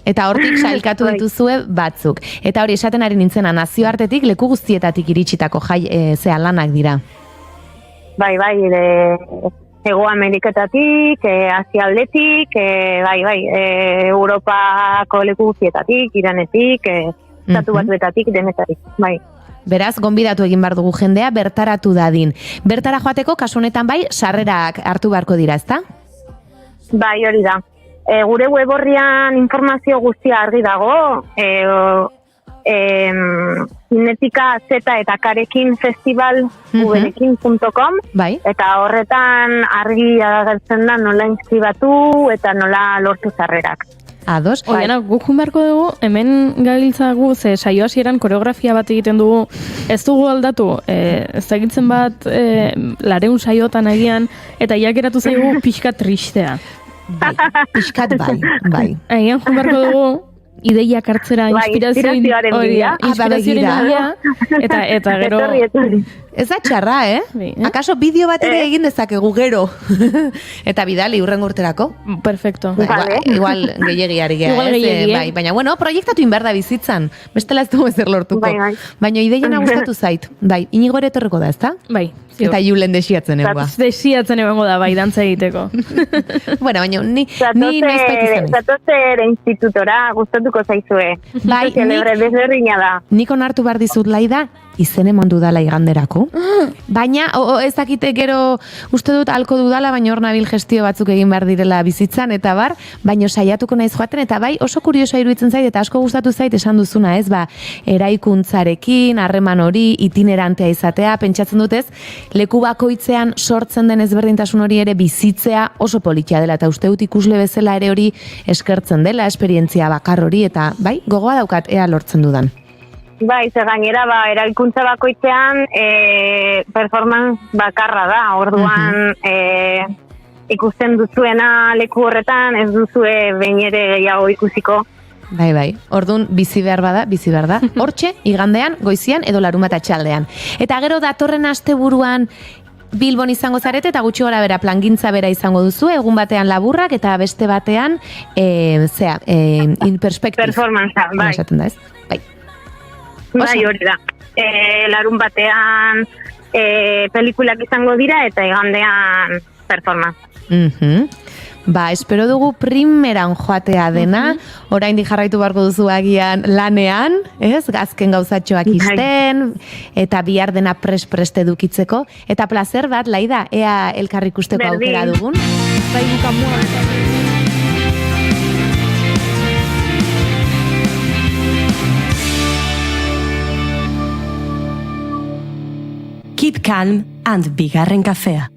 Eta hortik sailkatu dituzue batzuk. Eta hori esaten ari nintzena, nazioartetik, leku guztietatik iritsitako lanak dira. Bai, Ego Ameriketatik, Asialdetik, Europako leku guztietatik, Iranetik, Estatu Batuetatik, denetarik, bai. Beraz, gonbidatu egin behar dugu jendea, bertaratu dadin. Bertara joateko, kasu honetan sarrerak hartu beharko dira, ezta? Bai, hori da. Gure web horrian informazio guztia argi dago, Zinetika Z eta Karekin Festival uberekin.com, eta horretan argi agertzen da nola inskribatu eta nola lortu sarrerak. Ados. Oiana, guk junberko dugu, hemen gabiltzagu, saio hasieran koreografia bat egiten dugu, ez dugu aldatu, ez dakitzen bat 200 saiotan agian, eta iakeratu zaigu pixka tristea. Pixkat bai. Agian junberko dugu, ideiak hartzera, inspirazioaren bila, eta gero... Ez da txarra, Akaso bideo bat ere egin dezakegu gero. Eta bidali urrengo urterako. Perfecto. Igual gehiagiari geha. Baina, proiektatu inberda bizitzan. Bestela ez dugu ezer lortuko. Baina ideiena gustatu zait. Inigo ere etorreko da, ezta? Bai. Eta Julen desiatzen egoa. Desiatzen egongo da, dantza egiteko. Bueno, baina ni noizbait izan. Zatoze ere institutora gustatuko zaizue. Bai, nik onartu behar dizut Laida, izen eman dudala iganderako. Baina, ez dakite gero uste dut alko dudala, baina hor nabil gestio batzuk egin behar direla bizitzan, eta baina saiatuko naiz joaten, eta oso kuriosoa iruditzen zait, eta asko gustatu zait esan duzuna, ez, eraikuntzarekin, harreman hori, itinerantea izatea, pentsatzen dutez, leku bakoitzean sortzen den ezberdintasun hori ere bizitzea oso politia dela, eta uste dut ikusle bezala ere hori eskertzen dela, esperientzia bakar hori, eta gogoa daukat ea lortzen dudan. Bai, ze gainera, eraikuntza bakoitzean performance bakarra da, orduan ikusten duzuena leku horretan, ez duzue behin ere gehiago ikusiko. Bai, orduan bizi behar da, hortxe, igandean, goizian edo larunbat atxaldean. Eta gero datorren asteburuan Bilbon izango zarete eta gutxi gora bera plangintza bera izango duzu, egun batean laburrak eta beste batean, in perspective. Performance, bai. Esaten da, ez? Bai. Bai, hori da. Larun batean pelikulak izango dira eta igandean performance. Ba, espero dugu primeran joatea dena, oraindik jarraitu beharko duzu agian lanean, ez? Azken gauzatxoak izten, eta bihar dena prest edukitzeko. Eta placer bat, Laida, ea elkar ikusteko aukera dugun. Bai, bukamua. Keep calm and bigarren kafea.